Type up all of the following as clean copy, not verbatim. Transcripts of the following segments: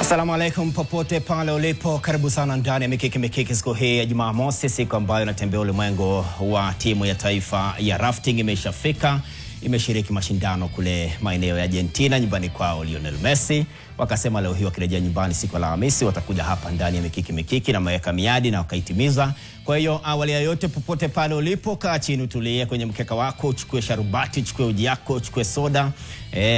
Assalamu alaikum popote pale ulipo, karibu sana ndani ya Mikiki siku hii ya Jumamosi, siku ambayo natembea ulimwengu wa timu ya taifa ya rafting imeshafika. Imeshiriki mashindano kule maeneo ya Argentina, nyumbani kwao Lionel Messi. Wakasema leo hii wakirejea nyumbani siku ya Alhamisi watakuja hapa ndani ya Mikiki na maweka miadi na wakaitimiza. Kwa hiyo awali ya yote, popote pale ulipo, kaa chini utulie kwenye mkeka wako, chukue sharubati, chukue uji yako, chukue soda,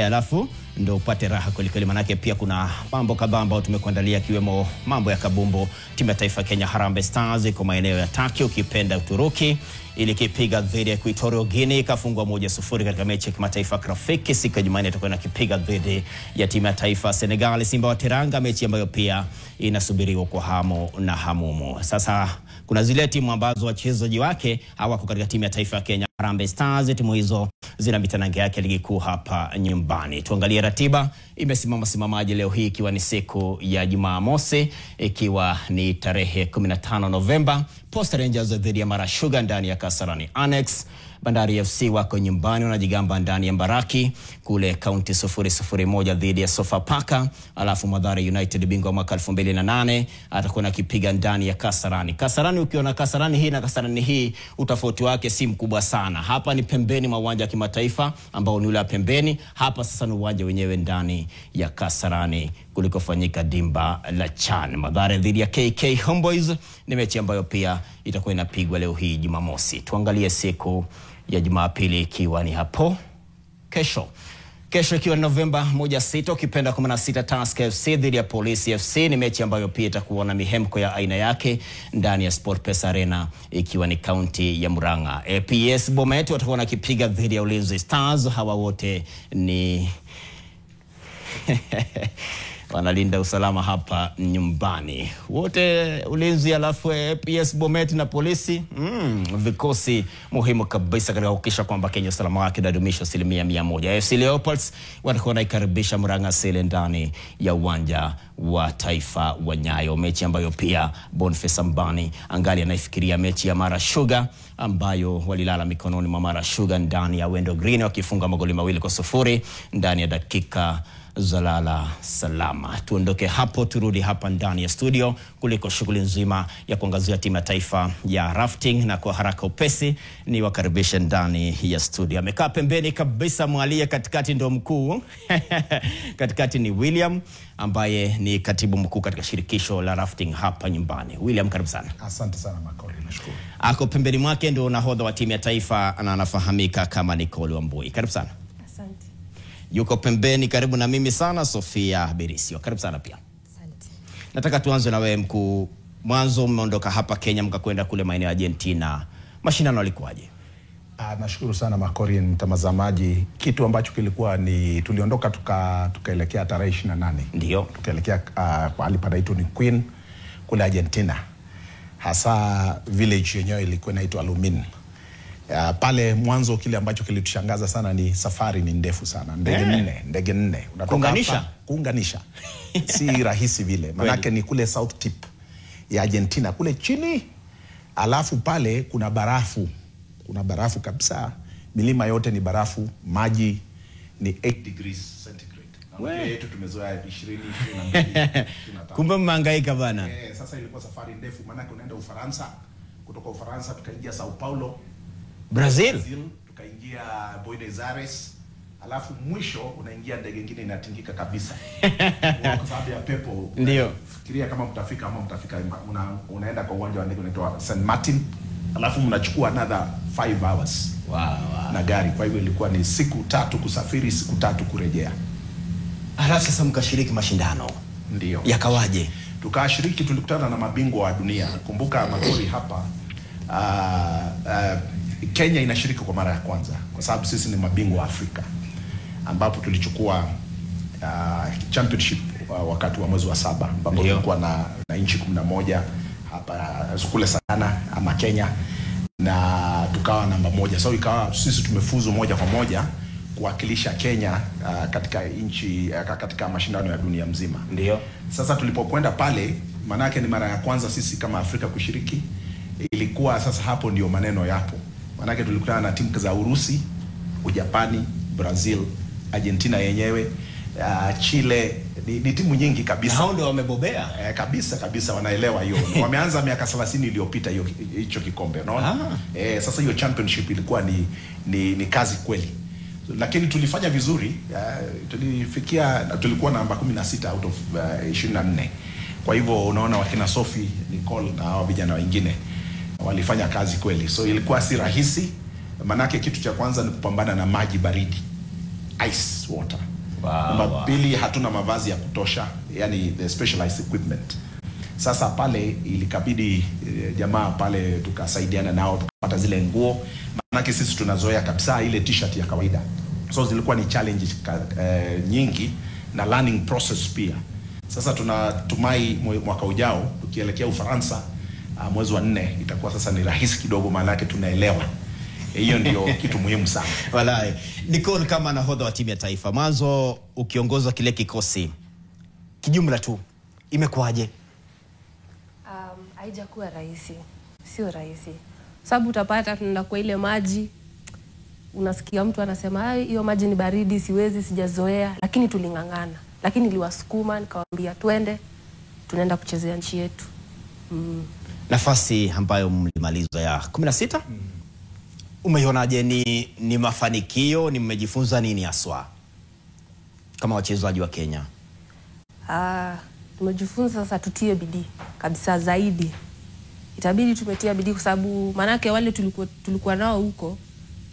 alafu ndo upate raha kweli, manake pia kuna mambo kadhaa ambayo tumekuandalia, kiwemo mambo ya kabumbu. Timu ya taifa Kenya Harambee Stars iko maeneo ya Turkey, ukipenda Uturuki, ili kipiga dhidi ya Equatorial Guinea, kafungwa 1-0 katika mechi ya kimataifa kirafiki. Siku ya Jumanne itakuwa kipiga dhidi ya timu ya taifa Senegal, Simba wa Teranga, mechi ambayo pia inasubiriwa kwa hamu na hamumu. Sasa kuna zile timu ambazo wachezaji wake hawako katika timu ya taifa ya Kenya Harambee Stars. Timu hizo zina mitanange yake ligi kuu hapa nyumbani. Tuangalie ratiba imesimamaje leo hii, ikiwa ni siku ya Jumamosi, ikiwa ni tarehe 15 Novemba. Posta Rangers dhidi ya Mara Sugar ndani ya Kasarani Annex. Bandari FC wako nyumbani wanajigamba ndani ya Mbaraki kule County 0-0 dhidi ya Sofapaka. Alafu Mathare United, bingwa mwaka 2008, atakuwa akipiga ndani ya Kasarani. Kasarani, ukiona Kasarani hii na Kasarani hii, utofauti wake si mkubwa sana. Hapa ni pembeni mwa uwanja wa kimataifa ambao ni ule pembeni. Hapa sasa ni uwanja wenyewe ndani ya Kasarani kulikofanyika dimba la Chan. Mathare dhidi ya KK Homeboys ni mechi ambayo pia itakuwa inapigwa leo hii Jumamosi. Tuangalie siku ya Jumapili, ikiwa ni hapo kesho. Kesho ikiwa ni Novemba 16, ukipenda 16, Tusker FC dhidi ya Police FC ni mechi ambayo pia itakuwa na mihemko ya aina yake ndani ya SportPesa Arena, ikiwa ni kaunti ya Murang'a. APS Bomet watakuwa nakipiga dhidi ya Ulinzi Stars. Hawa wote ni wanalinda usalama hapa nyumbani. Wote Ulinzi, alafu APS Bomet na Polisi, vikosi muhimu kabisa katika kuhakikisha kwamba Kenya usalama wake unadumishwa 100%. AFC Leopards watakuwa naikaribisha Murang'a Sele ndani ya uwanja wa taifa wa Nyayo, mechi ambayo pia Boniface Ambani angali anaifikiria mechi ya Mara Sugar ambayo walilala mikononi mwa Mara Sugar ndani ya Wendo Green, wakifunga magoli 2-0 ndani ya dakika zalala salama. Tuondoke hapo, turudi hapa ndani ya studio kuliko shughuli nzima ya kuangazia timu ya taifa ya rafting, na kwa haraka upesi ni wakaribisha ndani ya studio. Amekaa pembeni kabisa mwalia, katikati ndo mkuu katikati ni William ambaye ni katibu mkuu katika shirikisho la rafting hapa nyumbani. William, karibu sana. Asante sana Makori, nashukuru. Ako pembeni mwake ndo nahodha wa timu ya taifa na anafahamika kama Nicole Wambui. Karibu sana. Asante. Yuko pembeni karibu na mimi sana Sofia Berisio. Karibu sana pia. Asante. Nataka tuanze na wewe mkuu. Mwanzo mmeondoka hapa Kenya mkakwenda kule maeneo ya Argentina. Mashindano yalikuwaje? Nashukuru sana Makori, mtazamaji. Kitu ambacho kilikuwa ni tuliondoka tukaelekea tarehe 28. Ndio. Tukaelekea pahali panaitwa ni Queen kule Argentina. Hasa village yenyewe ilikuwa inaitwa Lumin. Pale mwanzo kile ambacho kilitushangaza sana ni safari ni ndefu sana. Ndege nne. Kuunganisha. Si rahisi vile. Manake ni kule South Tip ya Argentina kule chini. Alafu pale kuna barafu. Kuna barafu kabisa. Milima yote ni barafu, maji ni 8 degrees centigrade. Na yetu tumezoea 20 Kumbe mhangaika bana. Sasa ilikuwa safari ndefu, manake unaenda Ufaransa, kutoka Ufaransa tukaingia Sao Paulo, Brazil tukaingia Buenos Aires, alafu mwisho unaingia ndege nyingine inatingika kabisa. Kwa sababu ya pepo. Ndio. Fikiria kama mtafika unaenda kwa uwanja wa ndege unaitwa San Martin, alafu mnachukua another 5 hours. Wow. Na gari. Kwa hivyo ilikuwa ni siku 3 kusafiri, siku 3 kurejea. Alafu sasa mkashiriki mashindano. Ndio. Yakawaje? Tukashiriki, tulikutana na mabingwa wa dunia. Kumbuka Makori, hapa Kenya inashiriki kwa mara ya kwanza kwa sababu sisi ni mabingwa wa Afrika, ambapo tulichukua championship wakati wa mwezi wa 7, ambapo tulikuwa na nchi 11 hapa kule sana ama Kenya, na tukawa namba 1. So ikawa sisi tumefuzu moja kwa moja kuwakilisha Kenya katika nchi katika mashindano ya dunia mzima. Ndio. Sasa tulipokwenda pale, manake ni mara ya kwanza sisi kama Afrika kushiriki, ilikuwa sasa hapo ndio maneno yapo. Manake tulikutana na timu za Urusi, Ujapani, Brazil, Argentina yenyewe, Chile, ni timu nyingi kabisa. Hao ndio wamebobea. Kabisa wanaelewa hiyo. Wameanza miaka 30 iliyopita hicho kikombe, unaona? Sasa hiyo championship ilikuwa ni kazi kweli. Lakini tulifanya vizuri. Tulikuwa namba 16 out of 24. Kwa hivyo unaona wakina Sophie, Nicole na hao vijana wengine walifanya kazi kweli. So ilikuwa si rahisi. Manake kitu cha kwanza ni kupambana na maji baridi. Ice water. Wow. Pili, hatuna mavazi ya kutosha, yani the specialized equipment. Sasa pale ilikabidi jamaa pale tukasaidiana nao tukapata zile nguo. Manake sisi tunazoea kabisa ile t-shirt ya kawaida. So zilikuwa ni challenge nyingi na learning process pia. Sasa tunatumai mwaka ujao tukielekea Ufaransa mwezi wa 4 itakuwa sasa ni rahisi kidogo, maana yake tunaelewa. Hiyo ndio kitu muhimu sana. Walai. Nicole, kama nahodha wa timu ya taifa, mwanzo ukiongoza kile kikosi, kijumla tu imekuaje? Haijakuwa rahisi. Sio rahisi. Sababu utapata tunaenda kwa ile maji, unasikia mtu anasema hiyo maji ni baridi, siwezi, sijazoea, lakini tulingangana. Lakini niliwasukuma nikamwambia twende, tunaenda kuchezea nchi yetu. Nafasi ambayo mlimaliza ya 16? Umeionaje? Ni mafanikio, ni mmejifunza nini haswa kama wachezaji wa Kenya? Tumejifunza sasa tutie bidii kabisa zaidi. Itabidi tumetia bidii kwa sababu manake wale tulikuwa nao huko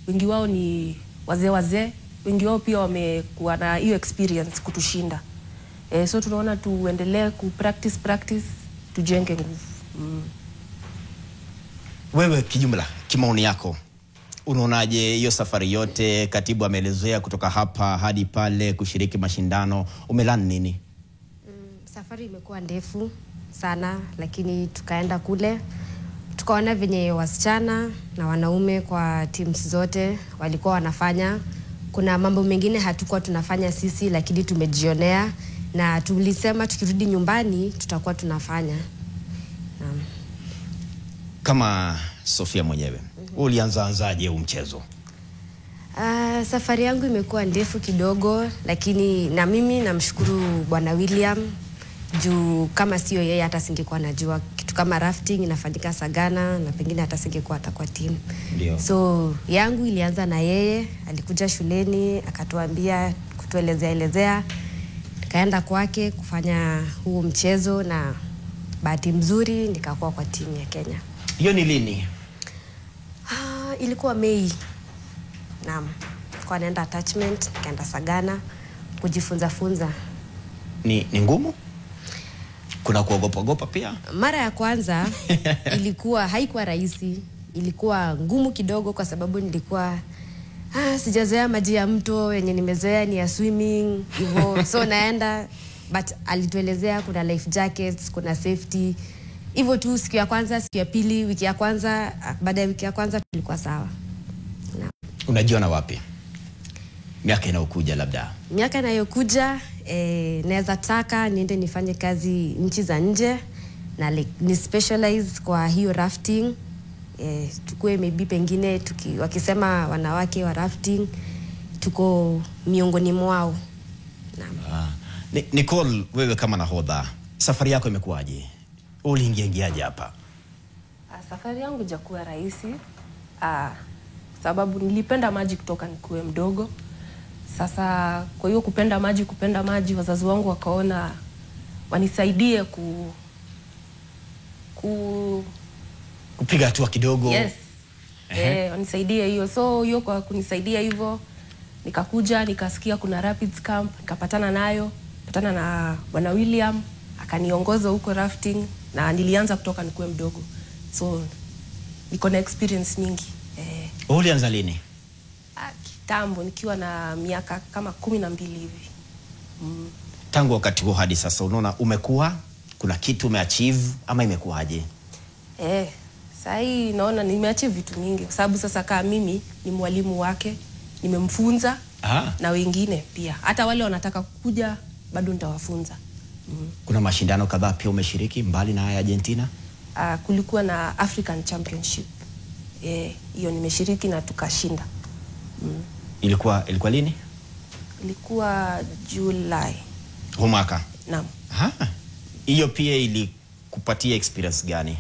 wengi wao ni wazee, wengi wao pia wamekuwa na hiyo experience kutushinda. So tunaona tuendelee practice tujenge nguvu. Wewe kijumla, kimaoni yako, unaonaje hiyo safari yote? Katibu ameelezea kutoka hapa hadi pale kushiriki mashindano, umelani nini? Safari imekuwa ndefu sana, lakini tukaenda kule tukaona venye wasichana na wanaume kwa teams zote walikuwa wanafanya. Kuna mambo mengine hatukuwa tunafanya sisi, lakini tumejionea na tulisema tukirudi nyumbani tutakuwa tunafanya. Kama Sofia mwenyewe, ulianzaje huu mchezo? Safari yangu imekuwa ndefu kidogo, lakini na mimi namshukuru Bwana William juu kama sio yeye hata singekuwa najua kitu kama rafting inafanyika Sagana na pengine hata singekuwa atakuwa timu. So yangu ilianza na yeye, alikuja shuleni akatuambia, kutuelezea, kaenda kwake kufanya huo mchezo na bahati mzuri nikakuwa kwa timu ya Kenya. Hiyo ni lini? Ilikuwa Mei. Naam. Kwa naenda attachment, kaenda Sagana kujifunza. Ni ngumu? Kuna kuogopa pia? Mara ya kwanza haikuwa rahisi. Ilikuwa ngumu kidogo kwa sababu nilikuwa sijazoea maji ya mto, yenye nimezoea ni ya swimming hivyo. So naenda, but alituelezea kuna life jackets, kuna safety. Hivyo tu siku ya kwanza, siku ya pili, wiki ya kwanza, baada ya wiki ya kwanza tulikuwa sawa. Unajiona wapi miaka inayokuja labda? Miaka inayokuja naweza taka niende nifanye kazi nchi za nje na ni specialize kwa hiyo rafting. Tukue maybe pengine wakisema wanawake wa rafting tuko miongoni mwao. Naam. Nicole, wewe kama nahodha, safari yako imekuwaje? Uliingiaje hapa? Safari yangu haikuwa rahisi. Sababu nilipenda maji kutoka nikuwe mdogo. Sasa kwa hiyo kupenda maji, wazazi wangu wakaona wanisaidie kupiga hatua kidogo. Yes. Wanisaidie hiyo. So hiyo kwa kunisaidia hivyo nikakuja nikasikia kuna Rapids Camp, nikapatana na Bwana William, akaniongoza huko rafting na nilianza kutoka nikuwe mdogo. So niko na experience nyingi. Ulianza lini? Kitambo nikiwa na miaka kama 12 hivi. Tangu wakati huo hadi sasa unaona umekuwa, kuna kitu umeachieve ama imekuwaje? Sasa hii naona nimeachieve vitu mingi kwa sababu sasa kama mimi ni mwalimu wake, nimemfunza na wengine pia. Hata wale wanataka kuja bado nitawafunza. Kuna mashindano kadhaa pia umeshiriki mbali na haya Argentina? Kulikuwa na African Championship. Hiyo nimeshiriki na tukashinda. Ilikuwa lini? Ilikuwa July. Humaka. Naam. Hiyo pia ilikupatia experience gani?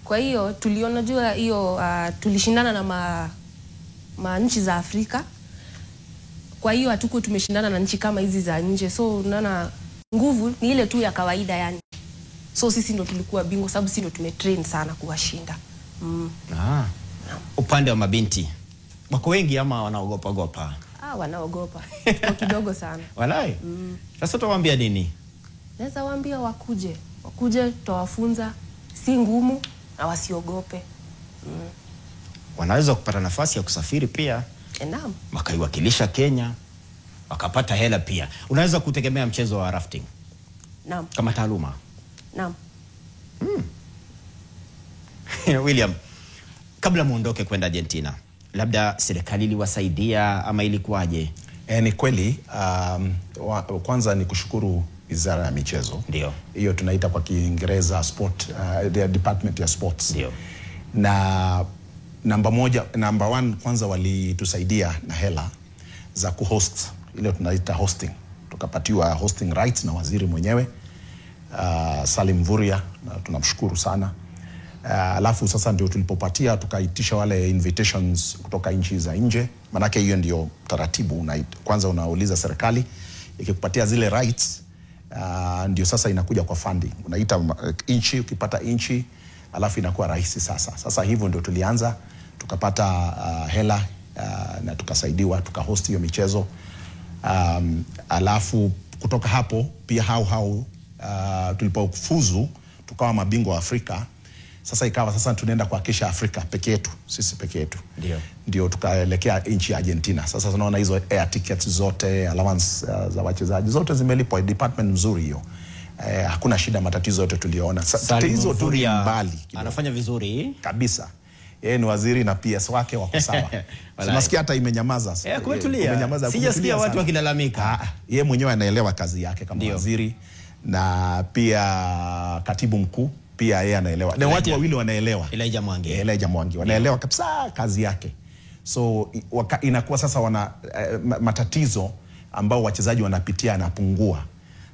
Kwa hiyo tuliona jua hiyo tulishindana na nchi za Afrika. Kwa hiyo hatuko tumeshindana na nchi kama hizi za nje. So unaona nguvu ni ile tu ya kawaida yani. So sisi ndo tulikuwa bingwa sababu sisi ndo tumetrain sana kuwashinda. Upande wa mabinti wako wengi ama wanaogopa gopa? Wanaogopa. Kwa kidogo sana. Walai. Sasa utawaambia nini? Naweza waambia wakuje tutawafunza, si ngumu na wasiogope. Wanaweza kupata nafasi ya kusafiri pia. Naam. Wakaiwakilisha Kenya, wakapata hela pia. Unaweza kutegemea mchezo wa rafting? Naam. Kama taaluma? Naam. William, kabla muondoke kwenda Argentina, labda serikali iliwasaidia ama ilikuwaje? Ni kweli, kwanza ni kushukuru Wizara ya Michezo. Ndio. Hiyo tunaita kwa Kiingereza sport, the department ya sports. Ndio. Na number one kwanza walitusaidia na hela za kuhost, ile tunaita hosting. Tukapatiwa hosting rights na waziri mwenyewe Salim Mvurya, na tunamshukuru sana. Alafu sasa ndio tulipopatia tukaitisha wale invitations kutoka nchi za nje. Manake hiyo ndio taratibu, kwanza unauliza serikali ikikupatia zile rights, ndio sasa inakuja kwa funding. Unaita nchi, ukipata nchi alafu inakuwa rahisi sasa. Sasa hivyo ndio tulianza, tukapata hela na tukasaidiwa, tukahost hiyo michezo. Alafu kutoka hapo pia tulipofuzu tukawa mabingwa wa Afrika. Sasa ikawa sasa tunaenda kuhakikisha Afrika peke yetu, sisi peke yetu. Ndio tukaelekea nchi ya Argentina. Sasa tunaona hizo air tickets zote, allowance za wachezaji zote zimelipwa, department nzuri hiyo. Hakuna shida, matatizo yote tuliona. Tatizo tu ni mbali kidogo. Anafanya vizuri kabisa. Yeye ni waziri na PS wake wako sawa. Nasikia hata imenyamaza. Kumetulia. Sijasikia watu wakilalamika. Yeye mwenyewe anaelewa kazi yake kama waziri, na pia katibu mkuu pia yeye anaelewa. Na watu wawili wanaelewa. Elijah Mwangi wanaelewa kabisa kazi yake. So inakuwa sasa matatizo ambao wachezaji wanapitia yanapungua.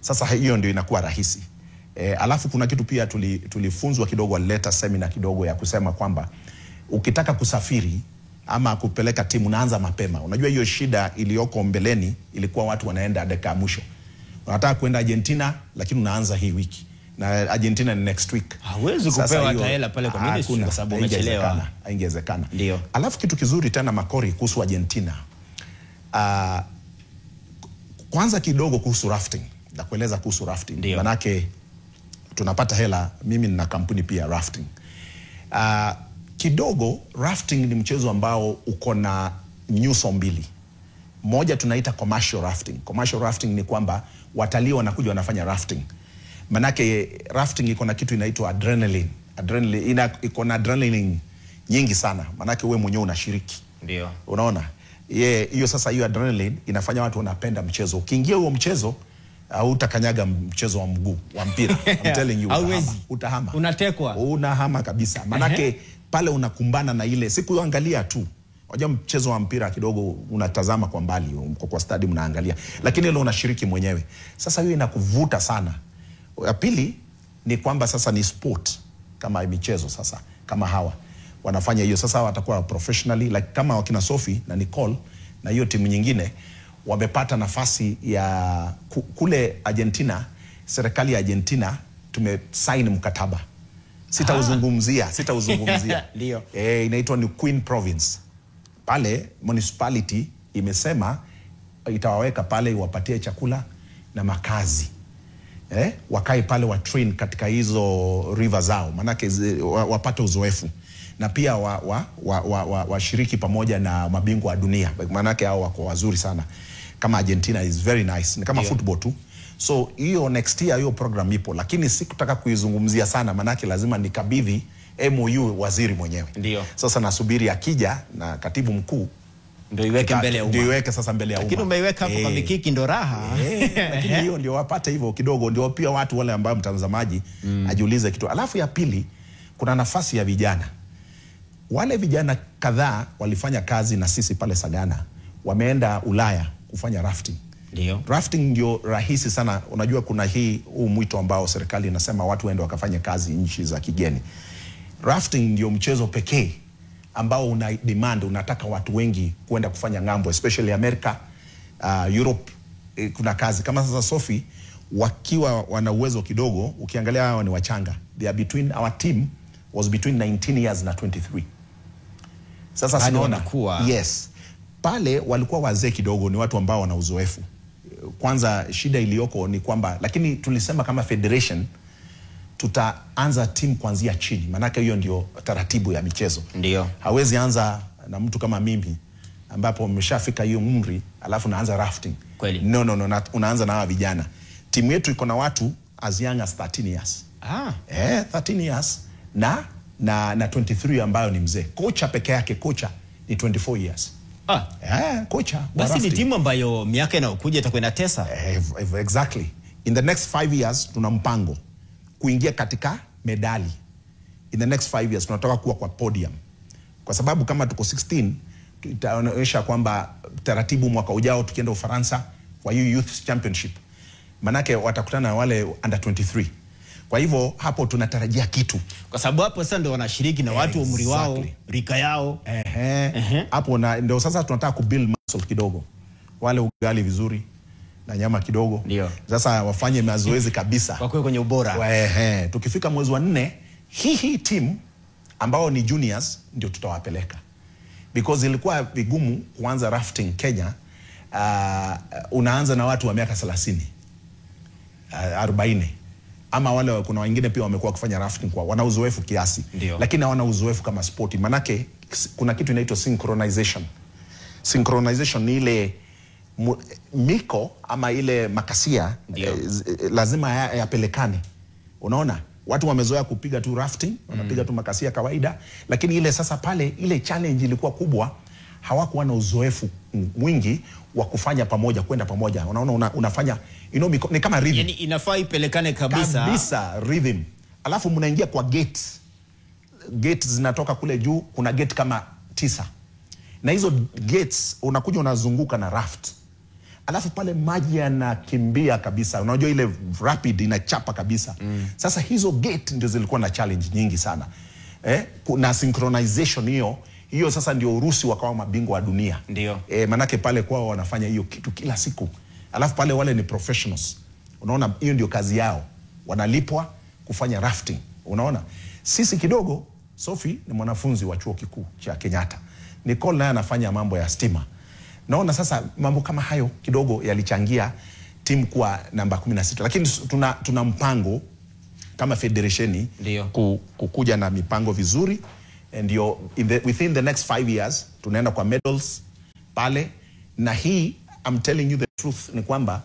Sasa hiyo ndio inakuwa rahisi. Alafu kuna kitu pia tulifunzwa kidogo, walileta seminar kidogo ya kusema kwamba ukitaka kusafiri ama kupeleka timu unaanza mapema. Unajua hiyo shida iliyoko mbeleni ilikuwa watu wanaenda dakika ya mwisho. Unataka kwenda Argentina lakini unaanza hii wiki. Na Argentina ni next week. Hawezi kupewa hata hela pale kwa ministry kwa sababu umechelewa. Haingewezekana. Ndio. Alafu kitu kizuri tena Makori kuhusu Argentina. Kwanza kidogo kuhusu rafting. Na kueleza kuhusu rafting. Manake tunapata hela, mimi nina kampuni pia rafting. Kidogo rafting ni mchezo ambao uko na nyuso mbili. Moja tunaita commercial rafting. Commercial rafting ni kwamba watalii wanakuja wanafanya rafting. Manake rafting iko na kitu inaitwa adrenaline. Iko na adrenaline nyingi sana. Manake wewe mwenyewe unashiriki. Ndio. Unaona? Hiyo sasa hiyo adrenaline inafanya watu wanapenda mchezo. Ukiingia huo mchezo utakanyaga mchezo wa mguu wa mpira. I'm telling you, utahama. Unatekwa. Unahama kabisa. Manake pale unakumbana na ile siku angalia tu. Unajua mchezo wa mpira kidogo unatazama kwa mbali, kwa stadium unaangalia. Lakini ile unashiriki mwenyewe. Sasa hiyo inakuvuta sana. Ya pili ni kwamba sasa ni sport kama michezo sasa. Kama hawa wanafanya hiyo sasa watakuwa professionally, like kama wakina Sophie na Nicole na hiyo timu nyingine wamepata nafasi ya kule Argentina. Serikali ya Argentina tumesign mkataba. Sitauzungumzia. Ndio. Inaitwa ni Queen Province. Pale municipality imesema itawaweka pale, wapatie chakula na makazi. Wakae pale wa train katika hizo river zao, manake wapate uzoefu. Na pia washiriki pamoja na mabingwa wa dunia. Manake hao wako wazuri sana. Kama Argentina is very nice. Ni kama football tu. So hiyo next year hiyo program ipo, lakini sikutaka kuizungumzia sana manake lazima nikabidhi MOU waziri mwenyewe. Ndio. Sasa nasubiri akija na katibu mkuu ndio iweke mbele ya umma. Ndio iweke sasa mbele ya umma. Lakini umeiweka hapo kwa mikiki ndo raha. Lakini hiyo ndio wapate hivyo kidogo, ndio pia watu wale ambao mtazamaji ajiulize kitu. Alafu ya pili kuna nafasi ya vijana. Wale vijana kadhaa walifanya kazi na sisi pale Sagana. Wameenda Ulaya kufanya rafting. Ndio. Rafting ndio rahisi sana. Unajua kuna huu mwito ambao serikali inasema watu waende wakafanye kazi nchi za kigeni. Rafting ndio mchezo pekee ambao una demand, unataka watu wengi kwenda kufanya ngambo, especially America, Europe. Kuna kazi kama sasa Sophie wakiwa wana uwezo kidogo, ukiangalia hao ni wachanga. They are between, our team was between 19 years na 23. Sasa sinaona yes, pale walikuwa wazee kidogo, ni watu ambao wana uzoefu. Kwanza shida iliyoko ni kwamba, lakini tulisema kama federation tutaanza team kuanzia chini, manake hiyo ndio taratibu ya michezo. Ndio. Hawezi anza na mtu kama mimi ambapo mmeshafika hiyo umri alafu naanza rafting. Kweli. No, unaanza na hawa vijana. Timu yetu iko na watu as young as 13 years. 13 years na 23 ambayo ni mzee. Kocha peke yake, kocha ni 24 years. Kocha. Basi ni timu ambayo miaka inayokuja itakuwa inatesa. Exactly. In the next 5 years tuna mpango kuingia katika medali. In the next 5 years tunataka kuwa kwa podium. Kwa sababu kama tuko 16 itaonyesha kwamba taratibu mwaka ujao tukienda Ufaransa kwa hiyo youth championship, manake watakutana na wale under 23. Kwa hivyo hapo tunatarajia kitu, kwa sababu hapo sasa ndio wanashiriki na watu umri wao, rika yao. Hapo ndio sasa tunataka kubuild muscle kidogo, wale ugali vizuri na nyama kidogo. Ndio. Sasa wafanye mazoezi kabisa kwa kwenye ubora. Tukifika mwezi wa 4 hii team ambao ni juniors ndio tutawapeleka, because ilikuwa vigumu kuanza rafting Kenya. Unaanza na watu wa miaka 30, 40, ama wale kuna wengine pia wamekuwa kufanya rafting kwa wana uzoefu kiasi. Ndio. Lakini hawana uzoefu kama sport, manake kuna kitu inaitwa synchronization. Synchronization ni ile miko ama ile makasia lazima yapelekane. Unaona, watu wamezoea kupiga tu rafting, wanapiga tu makasia kawaida, lakini ile sasa pale ile challenge ilikuwa kubwa, hawakuwa na uzoefu mwingi wa kufanya pamoja, kwenda pamoja. Unaona unafanya ni kama rhythm. Yani inafaa ipelekane kabisa rhythm. Alafu mnaingia kwa gate zinatoka kule juu, kuna gate kama 9. Na hizo gates unakuja unazunguka na raft. Alafu pale maji yanakimbia kabisa. Unajua ile rapid inachapa kabisa. Sasa hizo gate ndio zilikuwa na challenge nyingi sana. Na synchronization hiyo sasa ndio Urusi wakawa mabingwa wa dunia. Ndio. Manake pale kwao wanafanya hiyo kitu kila siku. Alafu pale wale ni professionals. Unaona, hiyo ndio kazi yao. Wanalipwa kufanya rafting. Unaona? Sisi kidogo, Sophie ni mwanafunzi wa chuo kikuu cha Kenyatta. Nicole naye anafanya mambo ya stima. Naona sasa mambo kama hayo kidogo yalichangia timu kuwa namba 16. Lakini tuna mpango kama federation kukuja na mipango vizuri, ndio within the next 5 years tunaenda kwa medals pale. Na hii I'm telling you the truth ni kwamba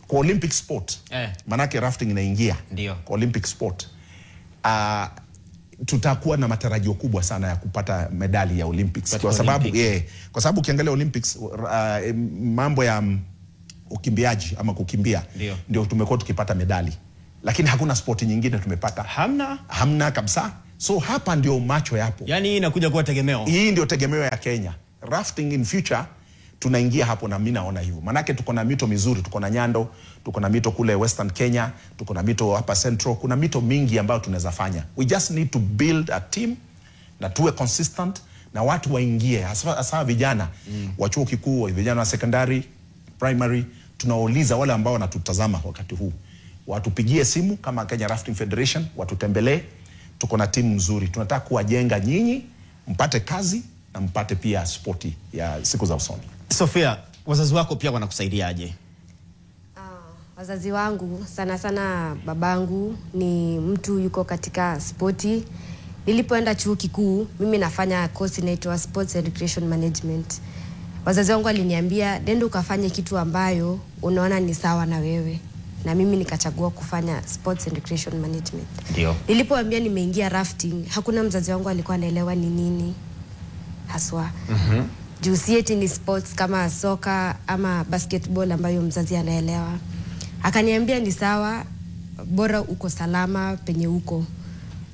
kwa Olympic sport, manake rafting inaingia kwa Olympic sport, tutakuwa na matarajio kubwa sana ya kupata medali ya Olympics. Kwa sababu ukiangalia Olympics mambo ya ukimbiaji ama kukimbia ndio tumekuwa tukipata medali, lakini hakuna sport nyingine tumepata. Hamna kabisa. So hapa ndio macho yapo. Yani hii inakuja kuwa tegemeo. Hii ndio tegemeo ya Kenya. Rafting in future tunaingia hapo, na mimi naona hivyo. Manake tuko na mito mizuri, tuko na Nyando, tuko na mito kule Western Kenya, tuko na mito hapa Central, kuna mito mingi ambayo tunaweza fanya. We just need to build a team na tuwe consistent na watu waingie, hasa vijana wa chuo kikuu, vijana wa secondary, primary. Tunauliza wale ambao wanatutazama wakati huu, watupigie simu kama Kenya Rafting Federation, watutembelee. Tuko na timu nzuri, tunataka kuwajenga nyinyi mpate kazi na mpate pia sporti ya siku za usoni. Sophia, wazazi wako pia wanakusaidiaje? Wazazi wangu sana sana, babangu ni mtu yuko katika sporti. Nilipoenda chuo kikuu, mimi nafanya course inaitwa Sports and Recreation Management. Wazazi wangu waliniambia nenda ukafanye kitu ambayo unaona ni sawa na wewe. Na mimi nikachagua kufanya Sports and Recreation Management. Ndio. Nilipoambia nimeingia rafting, hakuna mzazi wangu alikuwa anaelewa ni nini haswa. Juu si eti ni sports kama soka ama basketball ambayo mzazi anaelewa. Akaniambia ni sawa, bora uko salama penye uko.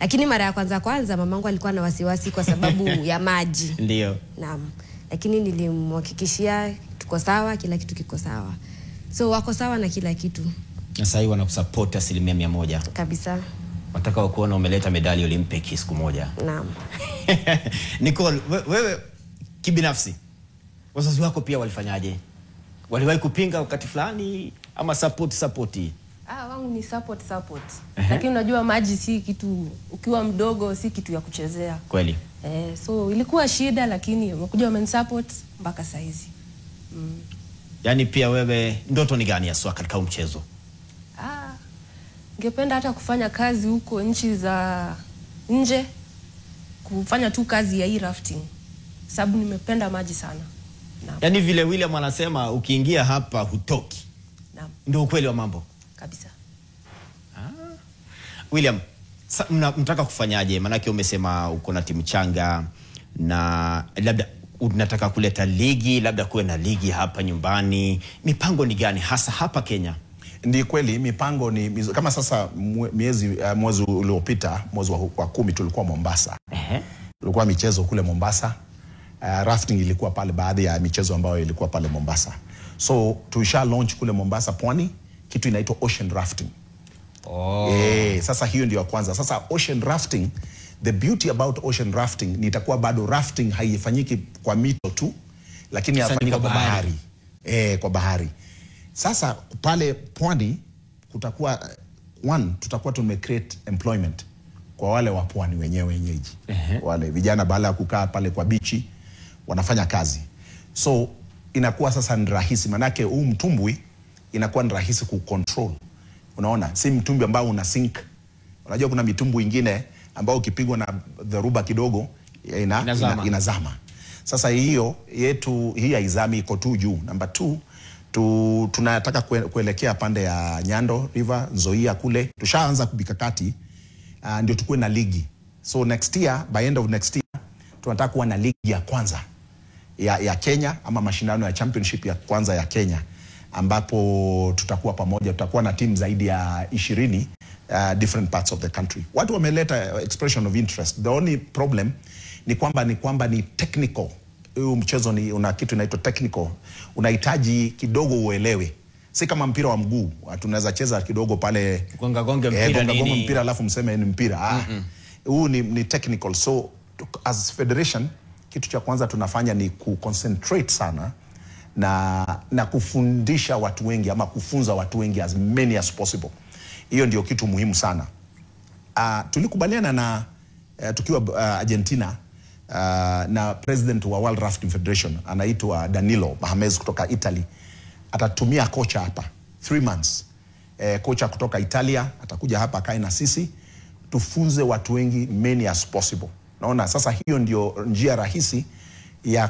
Lakini mara ya kwanza mamangu alikuwa na wasiwasi kwa sababu ya maji. Ndio. Naam. Lakini nilimhakikishia tuko sawa, kila kitu kiko sawa. So wako sawa na kila kitu. Na sasa hivi wanakusupport 100% Kabisa. Wataka kuona umeleta medali Olympic siku moja. Naam. Nicole, wewe kibinafsi wazazi wako pia walifanyaje? Waliwahi kupinga wakati fulani ama support? Wangu ni support. Lakini unajua maji si kitu, ukiwa mdogo si kitu ya kuchezea. Kweli. So ilikuwa shida, lakini wamekuja wamenisupport mpaka saa hizi. Yaani pia wewe ndoto ni gani haswa katika mchezo? Ningependa hata kufanya kazi huko nchi za nje, kufanya tu kazi ya hii rafting, sababu nimependa maji sana. Naam. Yaani vile William anasema ukiingia hapa hutoki. Naam. Ndio ukweli wa mambo. Kabisa. William, mnataka kufanyaje? Maanake umesema uko na timu changa na labda unataka kuleta ligi, labda kuwe na ligi hapa nyumbani. Mipango ni gani hasa hapa Kenya? Ndi kweli mipango ni kama sasa mwezi uliopita, mwezi wa 10 tulikuwa Mombasa. Tulikuwa michezo kule Mombasa. Rafting ilikuwa pale, baadhi ya michezo ambayo ilikuwa pale Mombasa. So tuisha launch kule Mombasa Pwani kitu inaitwa ocean rafting. Sasa hiyo ndio ya kwanza. Sasa ocean rafting, the beauty about ocean rafting ni itakuwa bado rafting haifanyiki kwa mito tu, lakini inafanyika kwa bahari. Kwa bahari. Sasa pale Pwani kutakuwa tutakuwa create employment kwa wale wa Pwani wenyeji. Wale vijana baada ya kukaa pale kwa bichi wanafanya kazi. So inakuwa sasa ni rahisi, manake huu mtumbwi inakuwa ni rahisi kucontrol. Unaona, si mtumbwi ambao una sink. Unajua kuna mitumbwi ingine ambao ukipigwa na dharuba kidogo inazama. Sasa hiyo yetu hii haizami, iko tu juu. Number 2, tunataka kuelekea pande ya Nyando River, Nzoia kule. Tushaanza kubikakati ndio tukue na ligi. So next year, by end of next year, tunataka kuwa na ligi ya kwanza ya Kenya, ama mashindano ya championship ya kwanza ya Kenya, ambapo tutakuwa pamoja, tutakuwa na timu zaidi ya 20 different parts of the country. Watu wameleta expression of interest. The only problem ni kwamba ni technical. Huu mchezo una kitu inaitwa technical. Unahitaji kidogo uelewe. Si kama mpira wa mguu. Tunaweza cheza kidogo pale gonga mpira alafu mseme ni mpira. Huu ni technical. So as federation, kitu cha kwanza tunafanya ni kuconcentrate sana na kufundisha watu wengi, ama kufunza watu wengi as many as possible. Hiyo ndio kitu muhimu sana. Tulikubaliana na tukiwa Argentina na president wa World Rafting Federation anaitwa Danilo Mahamez kutoka Italy. Atatumia kocha hapa 3 months. Kocha kutoka Italia atakuja hapa kae na sisi tufunze watu wengi many as possible. Naona sasa hiyo ndio njia rahisi ya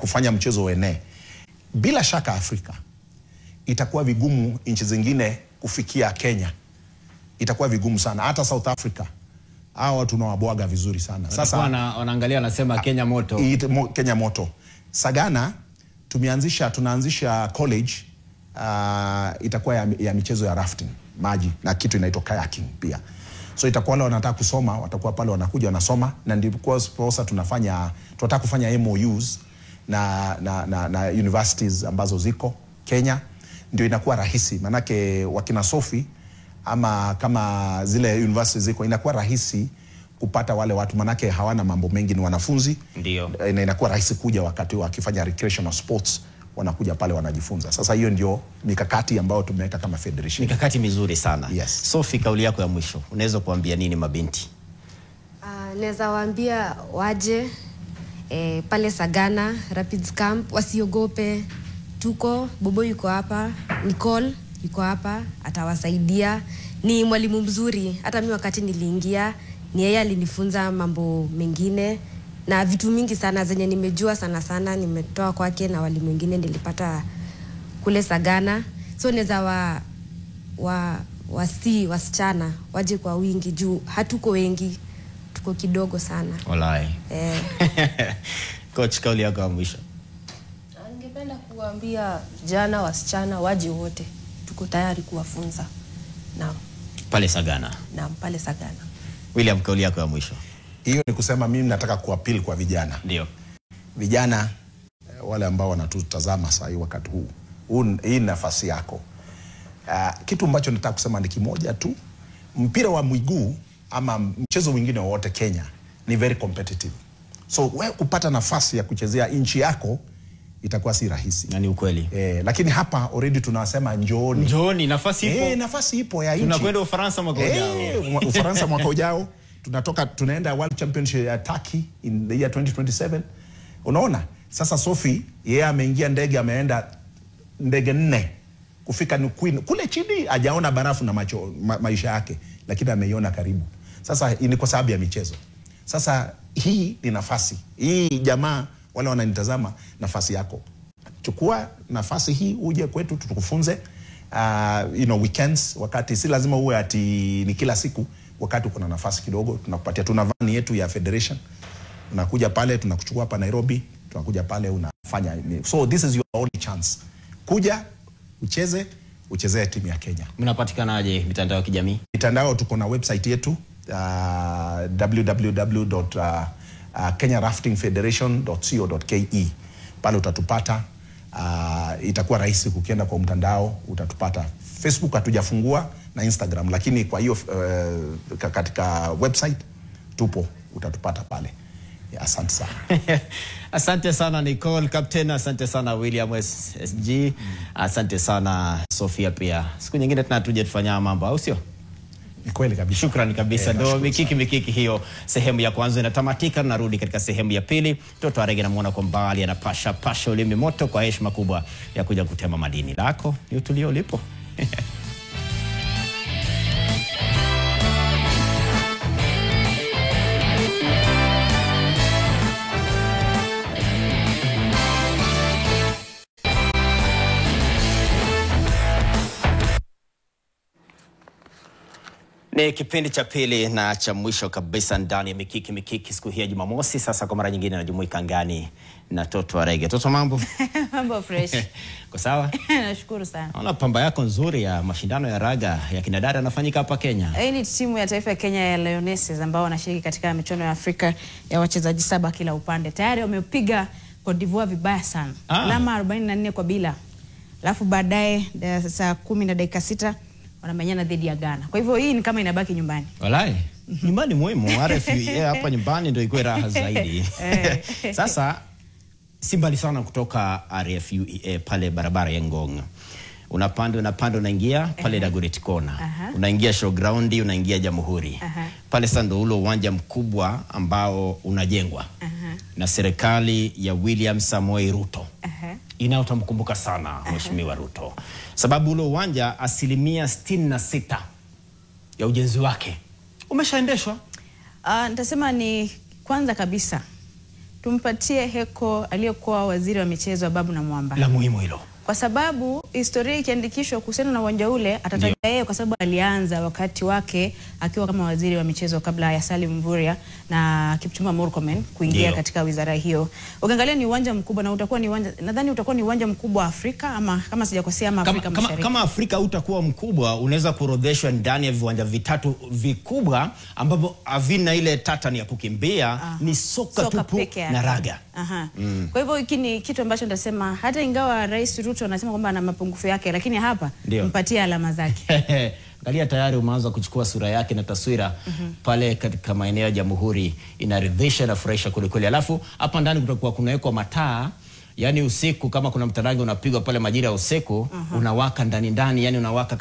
kufanya mchezo uenee. Bila shaka Afrika itakuwa vigumu nchi zingine kufikia Kenya. Itakuwa vigumu sana. Hata South Africa hao tunawabwaga vizuri sana. Sasa wanaangalia wanasema Kenya moto. Kenya moto. Sagana tunaanzisha college itakuwa ya michezo ya rafting, maji na kitu inaitwa kayaking pia. So itakuwa wale wanataka kusoma watakuwa pale wanakuja wanasoma, na ndipo sasa tunataka kufanya MOUs na universities ambazo ziko Kenya, ndio inakuwa rahisi. Manake wakina Sophie ama kama zile universities ziko, inakuwa rahisi kupata wale watu, manake hawana mambo mengi, ni wanafunzi. Ndio. Na inakuwa rahisi kuja wakati wakifanya recreational sports, wanakuja pale wanajifunza. Sasa hiyo ndio mikakati ambayo tumeweka kama federation. Mikakati mizuri sana. Yes. Sophie, kauli yako ya mwisho, unaweza kuambia nini mabinti? Naweza waambia waje pale Sagana Rapids Camp, wasiogope. Bobo yuko hapa, Nicole yuko hapa, atawasaidia. Ni mwalimu mzuri. Hata mimi wakati niliingia, ni yeye alinifunza mambo mengine na vitu mingi sana zenye nimejua sana nimetoa kwake, na walimu wengine nilipata kule Sagana. So naweza wasichana waje kwa wingi, juu hatuko wengi, tuko kidogo sana. Walai. Coach, kauli yako ya mwisho. Ningependa kuambia vijana, wasichana waje wote. Tuko tayari kuwafunza. Naam. Pale Sagana. Naam, pale Sagana. William, kauli yako ya mwisho. Hiyo ni kusema mimi nataka kuappeal kwa vijana. Ndio. Vijana wale ambao wanatutazama sasa hivi wakati huu. Hii nafasi yako. Kitu ambacho nataka kusema ni kimoja tu. Mpira wa miguu ama mchezo mwingine wote Kenya ni very competitive. So wewe kupata nafasi ya kuchezea nchi yako itakuwa si rahisi. Na ni ukweli. Lakini hapa already tunasema njooni. Njooni, nafasi ipo. Nafasi ipo ya nchi. Tunakwenda Ufaransa mwaka ujao. Ufaransa mwaka ujao. Tunaenda World Championship ya Turkey in the year 2027. Unaona? Sasa Sophie yeye ameingia ndege, ameenda ndege 4 kufika ni Queen. Kule chini hajaona barafu na maisha yake, lakini ameiona karibu. Sasa ni kwa sababu ya michezo. Sasa hii ni nafasi. Hii jamaa wale wananitazama, nafasi yako. Chukua nafasi hii uje kwetu tukufunze. Weekends, wakati si lazima uwe ati ni kila siku. Wakati kuna nafasi kidogo tunakupatia, tuna van yetu ya federation. Unakuja pale, tunakuchukua hapa Nairobi, tunakuja pale unafanya. So this is your only chance. Kuja uchezee timu ya Kenya. Mnapatikanaje mitandao ya kijamii? Mitandao tuko na website yetu www.kenyaraftingfederation.co.ke. Pale utatupata. Itakuwa rahisi kukienda kwa mtandao utatupata. Facebook hatujafungua na Instagram, lakini kwa hiyo katika website tupo, utatupata pale. Asante sana. Asante sana Nicole, Captain. Asante sana William SG. Asante sana Sofia pia. Siku nyingine tunatuje tufanya mambo, au sio? Ni kweli kabisa. Shukrani kabisa. Ndio mikiki hiyo. Sehemu ya kwanza inatamatika, narudi katika sehemu ya pili. Mtoto Arege namuona kwa mbali anapasha ulimi moto kwa heshima kubwa ya kuja kutema madini. Lako ni utulio ulipo. Ni kipindi cha pili na cha mwisho kabisa ndani ya mikiki siku hii ya Jumamosi. Sasa kwa mara nyingine najumuika ngani na Toto Arege. Toto, mambo? Mambo fresh. Kwa sawa? Nashukuru sana. Naona pamba yako nzuri ya mashindano ya raga ya kinadada yanafanyika hapa Kenya. Hii ni timu ya taifa ya Kenya ya Lionesses ambao wanashiriki katika michuano ya Afrika ya wachezaji 7 kila upande. Tayari wamepiga Cote d'Ivoire vibaya sana. Alama 44 kwa bila. Alafu baadaye saa 10:06 wanamenyana dhidi ya Ghana. Kwa hivyo hii ni kama inabaki nyumbani. Walai. Nyumbani muhimu. RFUE hapa nyumbani ndio iko raha zaidi. Sasa si mbali sana kutoka RFUE pale barabara ya Ngong. Unapanda unaingia pale Dagoretti Corner. Unaingia showground, unaingia Jamhuri. Pale sando ulo uwanja mkubwa ambao unajengwa na serikali ya William Samoei Ruto. Inayotamkumbuka sana Mheshimiwa Ruto. Sababu ule uwanja 66% ya ujenzi wake umeshaendeshwa. Nitasema ni kwanza kabisa tumpatie heko aliyekuwa waziri wa michezo Babu na Mwamba. La muhimu hilo. Kwa sababu historia ikiandikishwa kuhusiana na uwanja ule atataja yeye, kwa sababu alianza wakati wake akiwa kama waziri wa michezo kabla ya Salim Mvurya na Kipchumba Murkomen kuingia katika wizara hiyo. Ukiangalia ni uwanja mkubwa na utakuwa ni uwanja, nadhani utakuwa ni uwanja mkubwa Afrika, ama kama sijakosea, ama Afrika Mashariki. Kama Afrika utakuwa mkubwa, unaweza kuorodheshwa ndani ya viwanja vitatu vikubwa ambapo havina ile tatani ya kukimbia, ni soka tupu na raga. Kwa hivyo hiki ni kitu ambacho nitasema hata ingawa Rais Ruto anasema kwamba ana mapungufu yake, lakini hapa mpatie alama zake. Angalia tayari umeanza kuchukua sura yake na taswira pale katika maeneo ya Jamhuri. Inaridhisha na furahisha kweli. Alafu hapa ndani kutakuwa kunawekwa mataa, yani usiku kama kuna mtarangi unapigwa pale majira ya usiku, unawaka ndani, yani unawaka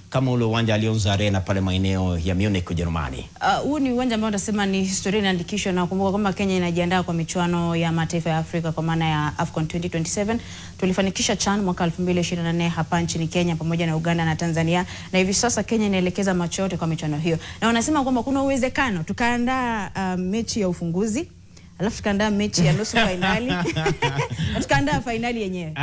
kama ule uwanja Allianz Arena pale maeneo ya Munich, Ujerumani. Huu ni uwanja ambao nasema ni historia inaandikishwa, na kumbuka kwamba Kenya inajiandaa kwa michuano ya mataifa ya Afrika kwa maana ya AFCON 2027. Tulifanikisha CHAN mwaka 2024 hapa nchini Kenya pamoja na Uganda na Tanzania, na hivi sasa Kenya inaelekeza macho yote kwa michuano hiyo. Na wanasema kwamba kuna uwezekano tukaandaa mechi ya ufunguzi, alafu tukaandaa mechi ya nusu finali, tukaandaa finali yenyewe.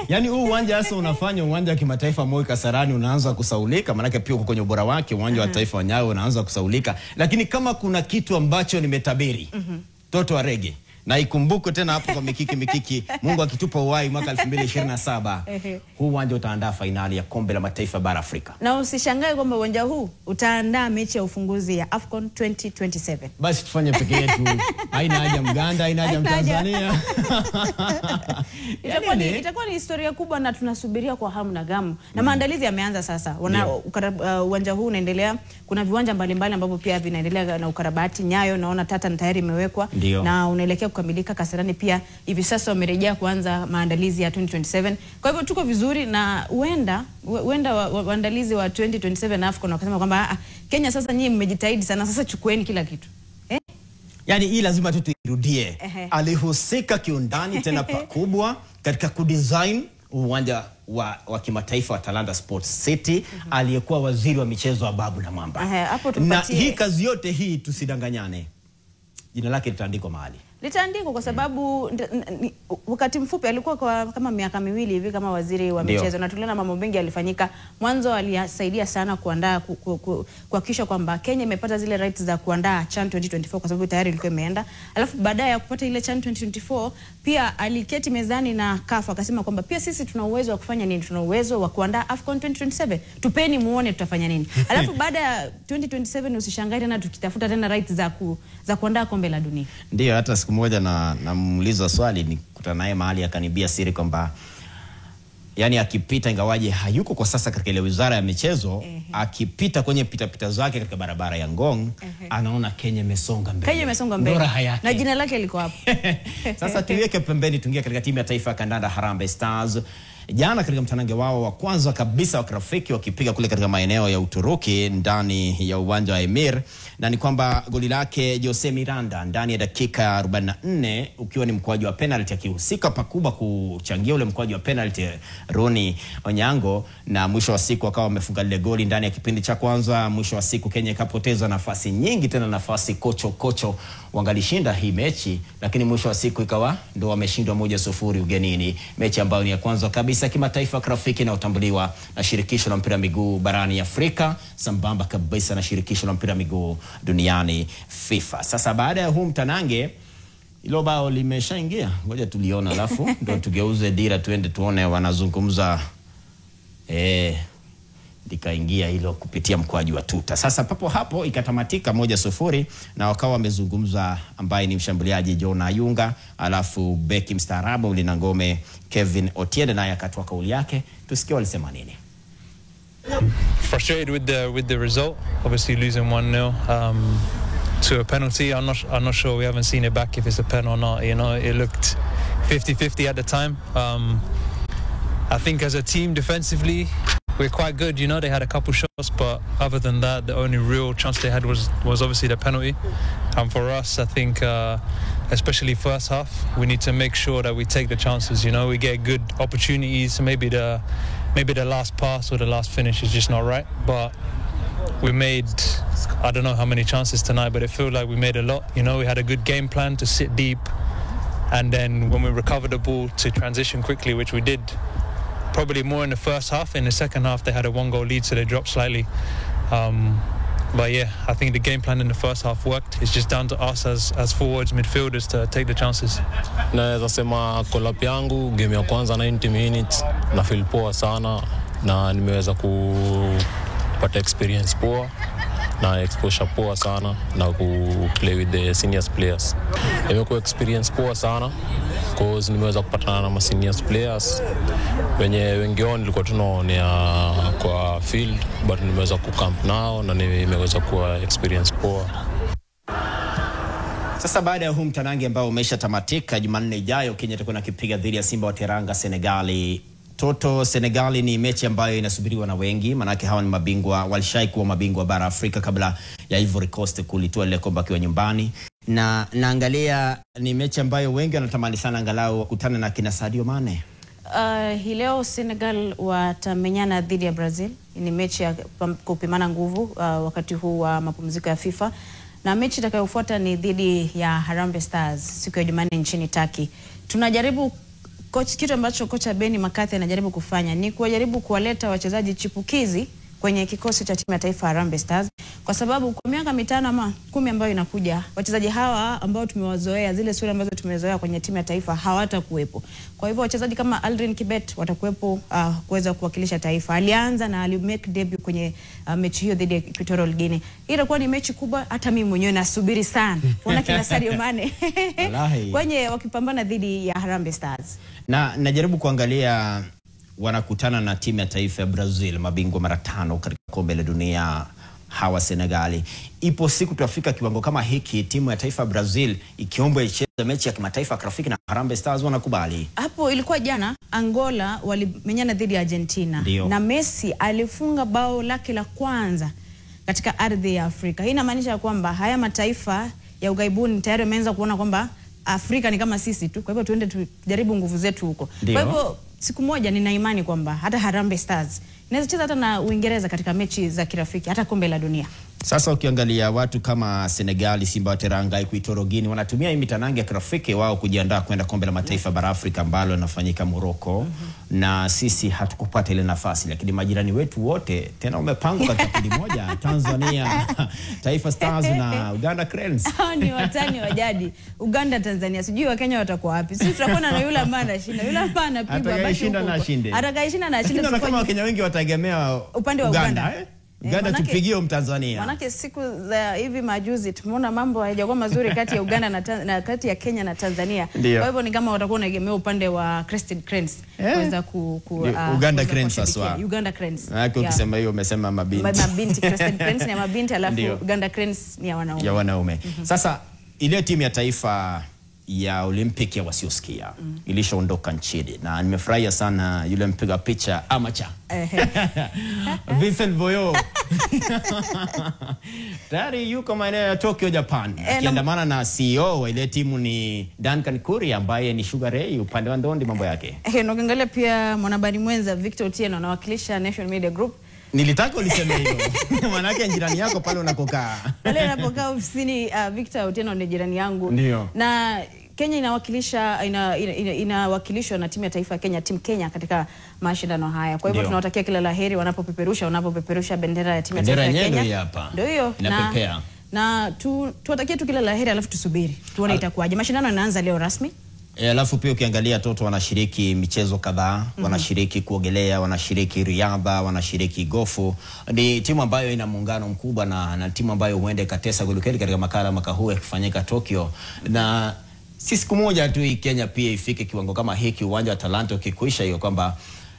Yani huu uwanja hasa unafanya uwanja wa kimataifa Moi Kasarani unaanza kusaulika, maana pia uko kwenye ubora wake. Uwanja wa taifa wa Nyayo unaanza kusaulika, lakini kama kuna kitu ambacho nimetabiri Toto Arege Na ikumbuke tena hapo kwa mikiki Mungu akitupa uhai mwaka 2027 huu uwanja utaandaa fainali ya kombe la mataifa bara Afrika. Na usishangae kwamba uwanja huu utaandaa mechi ya ufunguzi ya AFCON 2027. Basi tufanye peke yetu. Haina haja Mganda, haina haja Mtanzania. Itakuwa ni historia kubwa na tunasubiria kwa hamu na gamu. Na maandalizi yameanza sasa. Uwanja huu unaendelea. Kuna viwanja mbalimbali ambapo pia vinaendelea na ukarabati. Nyayo naona Tata tayari imewekwa na unaelekea kukamilika. Kasarani pia hivi sasa wamerejea kuanza maandalizi ya 2027. Kwa hivyo tuko vizuri na huenda waandalizi wa 2027 AFCON wakasema kwamba Kenya sasa nyinyi mmejitahidi sana, sasa chukueni kila kitu. Yani hii lazima tuirudie. Alihusika kiundani tena pakubwa katika kudesign uwanja wa kimataifa wa Talanta Sports City, aliyekuwa waziri wa michezo wa Babu na Mwamba. Na hii kazi yote hii tusidanganyane, jina lake litaandikwa mahali. Litaandikwa kwa sababu wakati mfupi alikuwa kama miaka 2 hivi kama waziri wa michezo, na tuliona mambo mengi yalifanyika. Mwanzo alisaidia sana kuandaa kuhakikisha kwamba Kenya imepata zile rights za kuandaa CHAN 2024 kwa sababu tayari ilikuwa imeenda. Alafu baadaye ya kupata ile CHAN 2024 pia aliketi mezani na CAF akasema kwamba pia sisi tuna uwezo wa kufanya nini, tuna uwezo wa kuandaa AFCON 2027. Tupeni muone tutafanya nini. Alafu baada ya 2027 usishangae tena tukitafuta tena rights za kuandaa kombe la dunia. Ndio, hata siku moja na muuliza swali nikutana naye mahali akanibia siri kwamba yani akipita ingawaje hayuko kwa sasa katika ile wizara ya michezo, akipita kwenye pitapita zake katika barabara ya Ngong, anaona Kenya imesonga mbele. Kenya imesonga mbele. Na jina lake liko hapo. Sasa tuweke pembeni, tuingie katika timu ya taifa ya kandanda Harambee Stars. Jana katika mtanange wao wa kwanza kabisa wa kirafiki wakipiga kule katika maeneo ya Uturuki ndani ya uwanja wa Emir, na ni kwamba goli lake Jose Miranda ndani ya dakika 44 ukiwa ni mkwaju wa penalty, akihusika pakubwa kuchangia ule mkwaju wa penalty Roni Onyango, na mwisho wa siku akawa amefunga lile goli ndani ya kipindi cha kwanza. Mwisho wa siku Kenya ikapoteza nafasi nyingi, tena nafasi kocho wangalishinda hii mechi, lakini mwisho wa siku ikawa ndo wameshindwa 1-0 ugenini, mechi ambayo ni ya kwanza kabisa kimataifa kirafiki na utambuliwa na shirikisho la mpira miguu barani Afrika sambamba kabisa na shirikisho la mpira miguu duniani FIFA. Sasa baada ya huu mtanange ilo bao limeshaingia, ngoja tuliona alafu ndo tugeuze dira tuende tuone wanazungumza likaingia hilo kupitia mkwaju wa tuta. Sasa papo hapo ikatamatika 1-0 na wakawa wamezungumza ambaye ni mshambuliaji John Ayunga, alafu beki mstaarabu Mlinda Ngome Kevin Otiende naye akatoa kauli yake, tusikie walisema nini. Frustrated with the result, obviously losing 1-0 to a penalty. I'm not sure, we haven't seen it back if it's a pen or not. You know, it looked 50-50 at the time. I think as a team defensively we're quite good, you know, they had a couple shots, but other than that, the only real chance they had was obviously the penalty. And for us, I think, especially first half, we need to make sure that we take the chances, you know, we get good opportunities. Maybe the last pass or the last finish is just not right, but we made, I don't know how many chances tonight, but it felt like we made a lot. You know, we had a good game plan to sit deep, and then when we recovered the ball to transition quickly, which we did, probably more in the first half. In the second half, they had a 1-goal lead, so they dropped slightly. But yeah, I think the game plan in the first half worked. It's just down to us as forwards, midfielders to take the chances. Naweza sema collab yangu game ya kwanza 90 minutes na feel poa sana, na nimeweza kupata experience poa na exposure poa sana na ku play with the seniors players. Nimekuwa experience poa sana cause nimeweza kupatana na seniors players wengi wao nilikuwa tunaonea kwa field, but nimeweza kucamp nao na nimeweza kuwa experience poa. Sasa baada ya huu mtanange ambao umeshatamatika, Jumanne ijayo Kenya itakuwa kipiga dhidi ya Simba wa Teranga Senegali. Toto Senegali ni mechi ambayo inasubiriwa na wengi, manake hawa ni mabingwa, walishai kuwa mabingwa bara Afrika kabla ya Ivory Coast kulitoa ile kombe kwa nyumbani. Na naangalia ni mechi ambayo wengi wanatamani sana angalau kukutana na kina Sadio Mane. Hii leo Senegal watamenyana dhidi ya Brazil. Ni mechi ya kupimana nguvu wakati huu wa mapumziko ya FIFA. Na mechi itakayofuata ni dhidi ya Harambee Stars siku ya Jumanne nchini Turkey. Tunajaribu kitu ambacho kocha Benni McCarthy anajaribu kufanya ni kujaribu kuwaleta wachezaji chipukizi kwenye kikosi cha timu ya taifa Harambee Stars, kwa sababu kwa miaka 5 ama 10 ambayo inakuja, wachezaji hawa ambao tumewazoea, zile sura ambazo tumezoea kwenye timu ya taifa hawatakuwepo. Kwa hivyo wachezaji kama Aldrin Kibet watakuwepo kuweza kuwakilisha taifa. Alianza na make debut kwenye mechi hiyo dhidi ya Equatorial Guinea. Hii itakuwa ni mechi kubwa, hata mimi mwenyewe nasubiri sana kuona kina Sadio Mane kwenye wakipambana dhidi ya Harambee Stars. Na najaribu kuangalia wanakutana na timu ya taifa ya Brazil, mabingwa mara 5 katika kombe la dunia, hawa Senegali. Ipo siku tutafika kiwango kama hiki, timu ya taifa ya Brazil ikiombwa icheze mechi ya kimataifa kirafiki na Harambee Stars wanakubali? Hapo ilikuwa jana, Angola walimenyana dhidi ya Argentina. Dio. Na Messi alifunga bao lake la kwanza katika ardhi ya Afrika. Hii inamaanisha kwamba haya mataifa ya ugaibuni tayari wameanza kuona kwamba Afrika ni kama sisi tu. Kwa hivyo tuende tujaribu nguvu zetu huko. Kwa hivyo siku moja nina imani kwamba hata Harambee Stars inaweza cheza hata na Uingereza katika mechi za kirafiki, hata kombe la dunia. Sasa ukiangalia watu kama Senegali, Simba wa Teranga, Equatorial Guinea wanatumia hii mitanange ya kirafiki wao kujiandaa kwenda kombe la mataifa bara Afrika ambalo linafanyika Morocco, na sisi hatukupata ile nafasi, lakini majirani wetu wote tena umepangwa katika kundi moja, Tanzania, Taifa Stars na Uganda Cranes. Hao ni watani wa jadi. Uganda, Tanzania, sijui wa Kenya watakuwa wapi. Sisi tutakuwa na yule ambaye anashinda, yule ambaye anapigwa basi. Atakayeshinda na ashinde. Atakayeshinda na ashinde. Lakini kama Wakenya wengi wataegemea upande wa Uganda. Uganda tupigie Mtanzania. Manake siku za hivi majuzi tumeona mambo hayajakuwa mazuri kati ya Uganda na kati ya Kenya na Tanzania. Kwa hivyo ni kama watakuwa wanaegemea upande wa Crested Cranes kuweza Uganda Cranes aswa. Uganda Cranes. Ukisema hiyo umesema mabinti. Mabinti, Crested Cranes ni mabinti, alafu Uganda Cranes ni ya wanaume. Ya wanaume. Sasa ile timu ya taifa ya Olympic ya wasiosikia ilishaondoka nchini, na nimefurahia sana yule mpiga picha amateur Vincent Boyo tayari yuko maeneo ya Tokyo, Japan, akiandamana na CEO wa ile timu ni Duncan Kuria ambaye ni Sugar Ray upande wa ndondi mambo yake. Na ukiangalia pia mwanahabari mwenza Victor Otieno anawakilisha Nation Media Group. Nilitaka uliseme hilo. Manake jirani yako pale unakokaa. Pale unapokaa ofisini, Victor Otieno ni jirani yangu. Ndiyo. Na Kenya inawakilishwa na timu ya taifa ya Kenya, Team Kenya katika mashindano haya. Kwa hivyo tunawatakia kila laheri wanapopeperusha bendera ya timu ya taifa ya Kenya. Bendera hapa. Ndio hiyo. Inapepea. Na tuwatakie tu kila laheri, alafu tusubiri tuone itakuwaje. Mashindano yanaanza leo rasmi. Alafu pia ukiangalia watoto wanashiriki michezo kadhaa, wanashiriki kuogelea, wanashiriki riadha, wanashiriki gofu. Ni timu ambayo ina muungano mkubwa na timu ambayo huenda ikatesa golikweli katika makala mwaka huu yakifanyika Tokyo. Na siku moja tu Kenya pia ifike kiwango kama hiki, uwanja wa Talanta ukikuisha hiyo, kwamba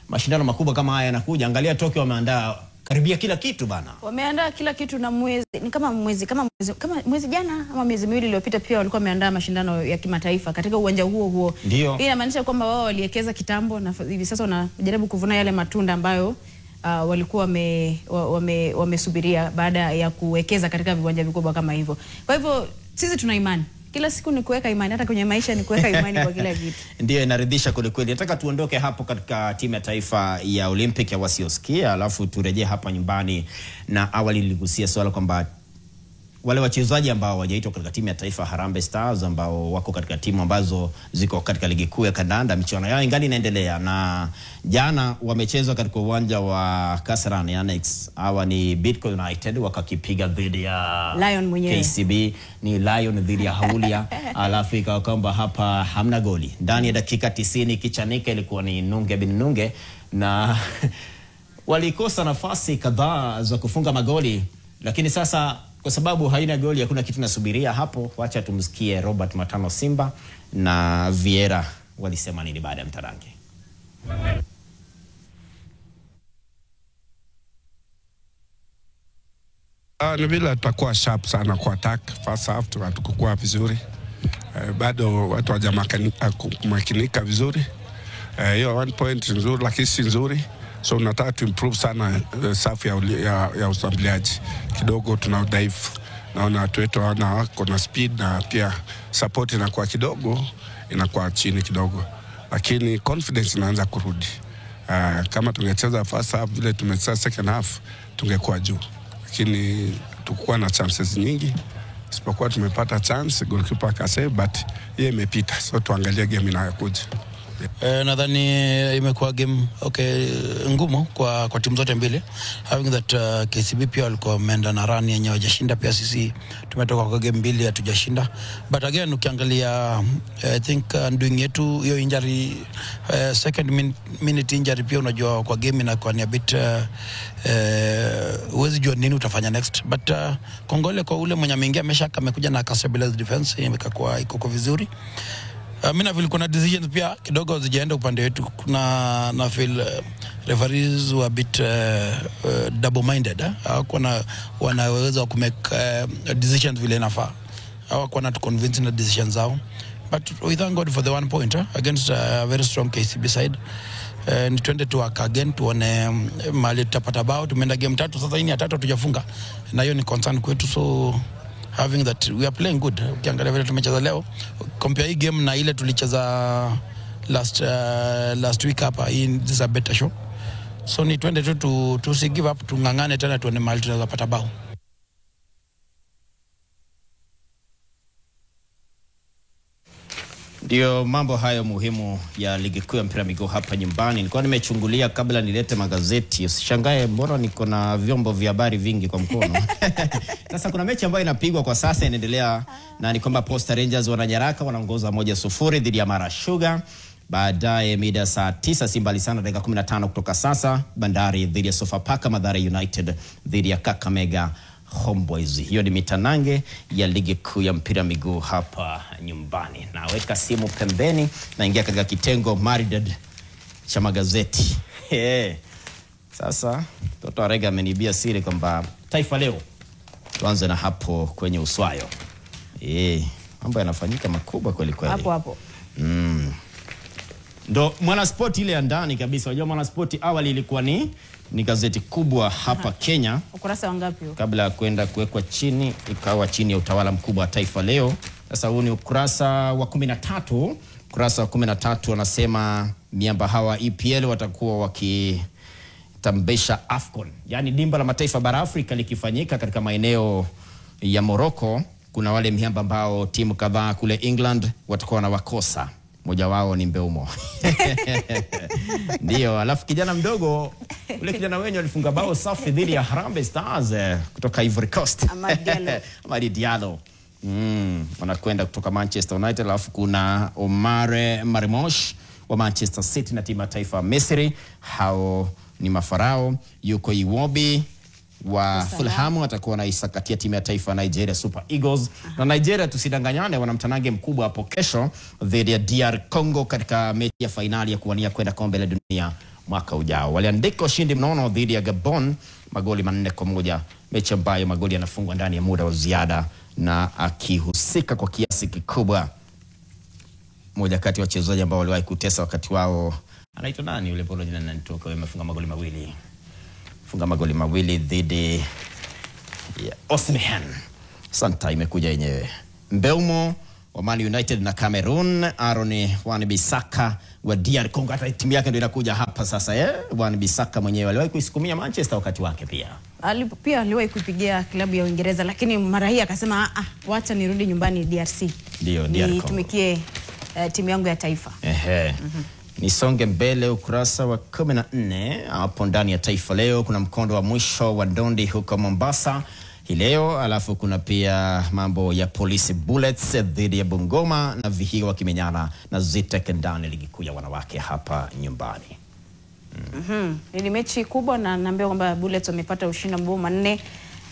mashindano makubwa kama haya yanakuja. Angalia Tokyo wameandaa karibia kila kitu bana. Wameandaa kila kitu, na mwezi jana ama miezi miwili iliyopita pia walikuwa wameandaa mashindano ya kimataifa katika uwanja huo. Hii inamaanisha kwamba wao waliwekeza kitambo, na hivi sasa wanajaribu kuvuna yale matunda ambayo walikuwa wamesubiria baada ya kuwekeza katika viwanja vikubwa kama hivyo. Kwa hivyo sisi tuna imani. Kila siku ni kuweka imani, hata kwenye maisha ni kuweka imani kwa kila kitu. Ndio inaridhisha kweli. Nataka tuondoke hapo katika timu ya taifa ya Olympic ya wasiosikia, alafu turejee hapa nyumbani. Na awali niligusia swala kwamba wale wachezaji ambao hawajaitwa katika timu ya taifa Harambee Stars, ambao wako katika timu ambazo ziko katika ligi kuu ya kandanda, michuano yao ingali inaendelea, na jana wamecheza katika uwanja wa Kasarani Annex. Hawa ni Bidco United wakakipiga dhidi ya Lion mwenyewe. KCB ni Lion dhidi ya Haulia. Alafu ikawa kwamba hapa hamna goli. Ndani ya dakika 90 kichanika ilikuwa ni Nunge bin Nunge, na walikosa nafasi kadhaa za kufunga magoli, lakini sasa kwa sababu haina goli hakuna kitu nasubiria hapo. Wacha tumsikie Robert Matano Simba na Vieira walisema nini baada ya mtarange. Ni vile tutakuwa sharp sana kwa attack. First half tukukua vizuri. Bado watu hawajamakinika vizuri. Hiyo 1 point nzuri lakini si nzuri. So nataka tu improve sana safu ya ushambuliaji. Kidogo tuna udhaifu. Naona watu wetu wako na speed, na pia support inakuwa kidogo, inakuwa chini kidogo. Lakini confidence inaanza kurudi. Kama tungecheza first half vile tumecheza second half, tungekuwa juu. Lakini tukikuwa na chances nyingi, isipokuwa tumepata chance goalkeeper akasave, but yeye imepita. So tuangalie game inayokuja. Nadhani imekuwa game ngumu kwa timu zote mbili, having that KCB pia walikuwa wameenda na run yenye hawajashinda, pia sisi tumetoka kwa game mbili hatujashinda, but again ukiangalia I think doing yetu hiyo injury second minute injury pia unajua kwa game inakuwa ni a bit huwezi jua nini utafanya next, but kongole kwa ule mwenye ameingia amekuja na stabilize defense imekakuwa iko vizuri. Mimi na feel kuna decisions pia kidogo zijaenda upande wetu, kuna na feel referees were a bit double minded, wanaweza ku make decisions vile inafaa, hawakuwa na convince na decisions zao, but we thank God for the 1 point against a very strong KCB side. Ni twende tu again tuone mali tutapata bao. Tumeenda game 3 sasa, hii ni ya 3 tujafunga, na hiyo ni concern kwetu, so having that we are playing good. Ukiangalia vile tumecheza leo, compare hii game na ile tulicheza last week hapa, this is a better show, so ni twende tu si give up, tungangane tena tuone mali tunaweza pata bao. Ndio mambo hayo muhimu ya ligi kuu ya mpira miguu hapa nyumbani. Nilikuwa nimechungulia kabla nilete magazeti. Usishangae mbona niko na vyombo vya habari vingi kwa mkono. Sasa kuna mechi ambayo inapigwa kwa sasa inaendelea, na ni kwamba Posta Rangers wananyaraka wanaongoza 1-0 dhidi ya Mara Sugar. Baadaye mida saa 9 Simba sana dakika 15 kutoka sasa, Bandari dhidi ya Sofapaka, Mathare United dhidi ya Kakamega Homeboys. Hiyo ni mitanange ya ligi kuu ya mpira miguu hapa nyumbani. Na weka simu pembeni na ingia katika kitengo maridad cha magazeti. Sasa Toto Arega amenibia siri kwamba Taifa Leo, tuanze na hapo kwenye uswayo. Mambo yanafanyika makubwa kweli kweli. Hapo. Ndo Mwanaspoti ile ya ndani kabisa. Unajua Mwanaspoti awali ilikuwa ni gazeti kubwa hapa Kenya. Ukurasa wangapi huo? Kabla ya kwenda kuwekwa chini, ikawa chini ya utawala mkubwa wa Taifa Leo. Sasa huu ni ukurasa wa 13. Ukurasa wa 13 wanasema miamba hawa EPL watakuwa wakitambesha AFCON. Yaani dimba la mataifa bara Afrika likifanyika katika maeneo ya Morocco. Kuna wale miamba ambao timu kadhaa kule England watakuwa na wakosa. Moja wao ni Mbeumo. Ndio, alafu kijana mdogo, ule kijana wenyewe alifunga bao safi dhidi ya Harambee Stars kutoka Ivory Coast. Amadi Diallo. Wanakwenda kutoka Manchester United. Alafu kuna Omar Marimosh wa Manchester City na timu ya taifa Misri. Hao ni mafarao. Yuko Iwobi wa Fulham atakuwa na isakatia timu ya taifa Nigeria Super Eagles. Na Nigeria tusidanganyane, wana mtanange mkubwa hapo kesho dhidi ya DR Congo katika mechi ya finali ya kuwania kwenda kombe la dunia mwaka ujao. Waliandika ushindi mnono dhidi ya Gabon magoli 4-1, mechi ambayo magoli yanafungwa ndani ya muda wa ziada na akihusika kwa kiasi kikubwa moja kati ya wachezaji ambao waliwahi kutesa wakati wao. Anaitwa nani yule polo jina nanitoka, amefunga magoli mawili dhidi ya Osimhen. Santa imekuja yenyewe. Mbeumo wa Man United na Cameroon, Aaron Wan-Bissaka wa DR Congo, hata timu yake ndio inakuja hapa sasa. Wan-Bissaka mwenyewe aliwahi kuisukumia Manchester wakati wake pia. Aliwahi kupigia klabu ya Uingereza, lakini mara hii akasema wacha nirudi nyumbani DRC. Ndio, DR Congo. Nitumikie timu yangu ya taifa. Nisonge mbele ukurasa wa 14 hapo ndani ya Taifa Leo. Kuna mkondo wa mwisho wa ndondi huko Mombasa hii leo. Alafu kuna pia mambo ya Police Bullets dhidi ya Bungoma na Vihiga wakimenyana na Zitek ndani ligi kuu ya wanawake hapa nyumbani. Ni mechi kubwa na naambia kwamba Bullets wamepata ushindi mabao 4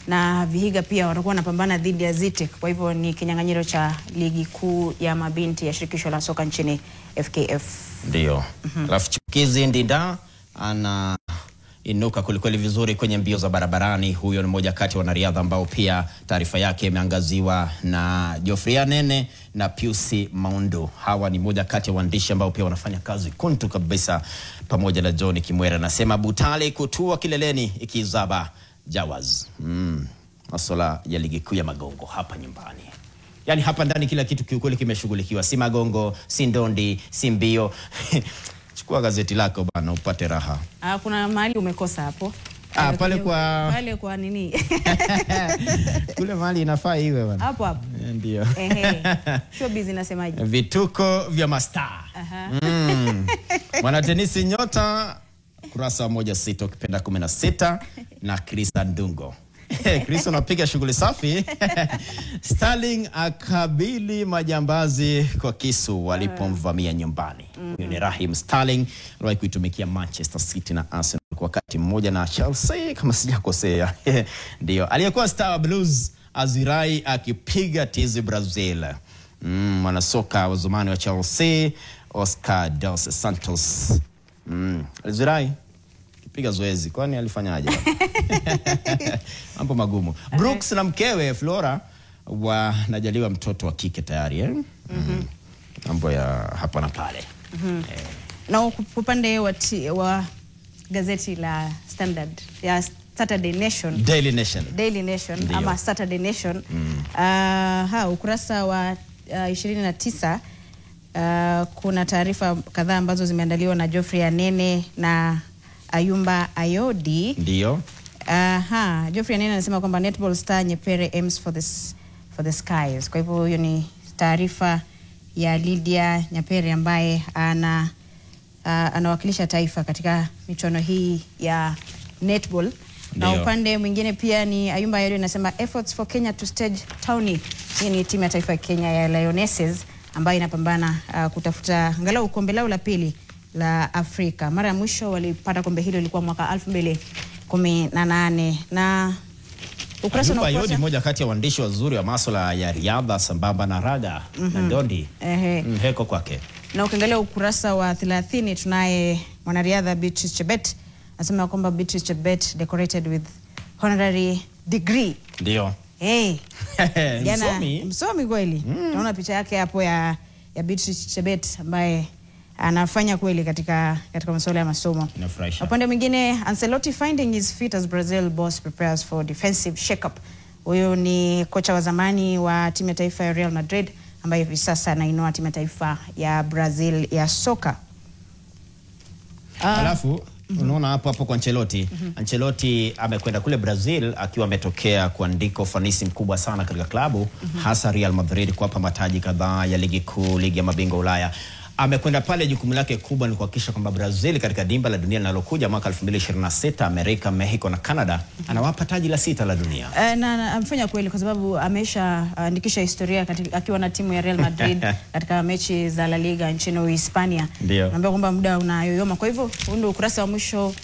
na Vihiga pia watakuwa wanapambana dhidi ya Zitek. Kwa hivyo ni kinyang'anyiro cha ligi kuu ya mabinti ya shirikisho la soka nchini FKF. Ndio. Alafu chipukizi Ndinda ana inuka kulikweli vizuri kwenye mbio za barabarani. Huyo ni mmoja kati ya wanariadha ambao pia taarifa yake imeangaziwa na Geoffrey Nene na Piusi Maundu. Hawa ni mmoja kati ya waandishi ambao pia wanafanya kazi kuntu kabisa pamoja na John Kimwera. Nasema Butale kutua kileleni ikizaba Jawaz. Masuala ya ligi kuu ya magongo hapa nyumbani. Yaani hapa ndani kila kitu kiukweli kimeshughulikiwa. Si magongo, si ndondi, si mbio. Chukua gazeti lako bana upate raha. Kuna mahali umekosa hapo. Pale kwa nini? Kule mahali inafaa iwe bana. Hapo. Ndio. Showbiz inasemaje? Vituko vya mastaa. Mwanatenisi nyota kurasa 16 ukipenda 16 na Chris Ndungo. Chris unapiga shughuli safi. Sterling akabili majambazi kwa kisu walipomvamia nyumbani. Huyo ni Raheem Sterling, aliwahi kuitumikia Manchester City na Arsenal kwa wakati mmoja na Chelsea kama sijakosea. Ndio. Aliyekuwa star wa Blues Azirai akipiga tizi Brazil. Mwanasoka wa zamani wa Chelsea Oscar dos Santos. Azirai kipiga zoezi, kwani alifanyaje? Mambo magumu. Brooks na mkewe Flora wanajaliwa mtoto wa kike tayari mambo ya hapa na pale. Na upande wa gazeti la Standard ya Saturday Nation, Daily Nation Ndiyo. ama Saturday Nation, ukurasa wa 29 kuna taarifa kadhaa ambazo zimeandaliwa na Geoffrey Anene na Ayumba Ayodi. Ndio. Geoffrey Anene anasema kwamba netball star Nyepere aims for the skies. Kwa hivyo hiyo ni taarifa ya Lydia Nyepere ambaye anawakilisha taifa katika michuano hii ya netball. Na upande mwingine pia ni Ayumba Ayodi anasema efforts for Kenya to stage Townie. Hii ni timu ya taifa ya Kenya ya Lionesses ambayo inapambana kutafuta angalau kombe lao la pili la Afrika. Mara ya mwisho walipata kombe hilo ilikuwa mwaka 2018. Na ukurasa Ayumba Ayodi moja kati ya waandishi wazuri wa masuala ya riadha sambamba na raga na ndondi. Heko kwake. Na ukiangalia ukurasa wa 30 tunaye mwanariadha Beatrice Chebet. Anasema kwamba Beatrice Chebet decorated with honorary degree. Ndio. Msomi kweli. Naona picha yake hapo ya Beatrice Chebet ambaye anafanya kweli katika masuala ya masomo. Inafurahisha. Upande mwingine Ancelotti finding his feet as Brazil boss prepares for defensive shake-up. Huyo ni kocha wa zamani wa timu ya taifa ya Real Madrid ambaye hivi sasa anainua timu ya taifa ya Brazil ya soka. Alafu unaona hapo kwa Ancelotti. Ancelotti amekwenda kule Brazil akiwa ametokea kuandika ufanisi mkubwa sana katika klabu hasa Real Madrid kuwapa mataji kadhaa ya ligi kuu, ligi ya mabingwa Ulaya. Amekwenda pale, jukumu lake kubwa ni kuhakikisha kwamba Brazil katika dimba la dunia linalokuja mwaka 2026 Amerika, Mexico na Canada anawapa taji la 6 la dunia. Na amefanya kweli kwa sababu amesha andikisha historia akiwa na timu ya Real Madrid katika mechi za La Liga nchini Uhispania. Naambia kwamba muda unayoyoma. Kwa hivyo ndio ukurasa wa mwisho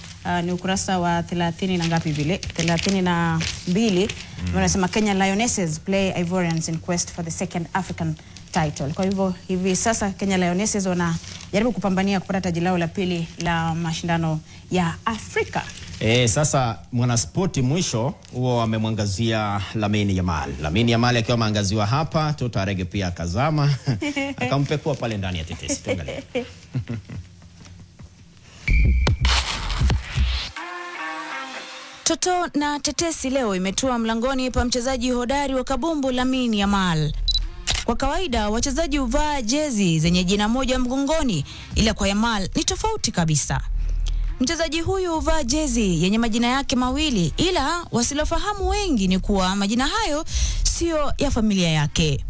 ni ukurasa wa 30 na ngapi vile 32 wanasema Kenya Lionesses play Ivorians in quest for the second African title. Kwa hivyo hivi sasa Kenya Lionesses wanajaribu kupambania kupata taji lao la pili la mashindano ya Afrika. Sasa mwanaspoti mwisho huo amemwangazia Lamine Yamal. Lamine Yamal akiwa maangaziwa hapa, Toto Arege pia akazama akampekua pale ndani ya tetesi. Tuangalie. Toto na tetesi leo imetua mlangoni pa mchezaji hodari wa kabumbu Lamine Yamal. Kwa kawaida wachezaji huvaa jezi zenye jina moja mgongoni, ila kwa Yamal ni tofauti kabisa. Mchezaji huyu huvaa jezi yenye majina yake mawili, ila wasilofahamu wengi ni kuwa majina hayo sio ya familia yake.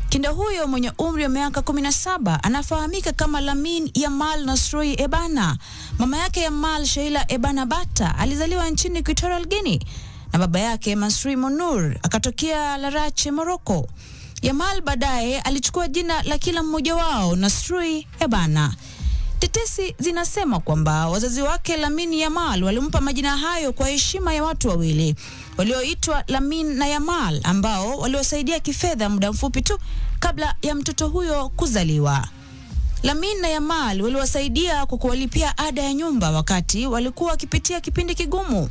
Kinda huyo mwenye umri wa miaka 17 anafahamika kama Lamine Yamal Nasroui Ebana. Mama yake Yamal Sheila Ebana Bata alizaliwa nchini Equatorial Guinea na baba yake Masri Monur akatokea Larache, Morocco. Yamal baadaye alichukua jina la kila mmoja wao, Nasroui Ebana. Tetesi zinasema kwamba wazazi wake Lamine Yamal walimpa majina hayo kwa heshima ya watu wawili walioitwa Lamine na Yamal ambao waliwasaidia kifedha muda mfupi tu kabla ya mtoto huyo kuzaliwa. Lamine na Yamal waliwasaidia kwa kuwalipia ada ya nyumba wakati walikuwa wakipitia kipindi kigumu.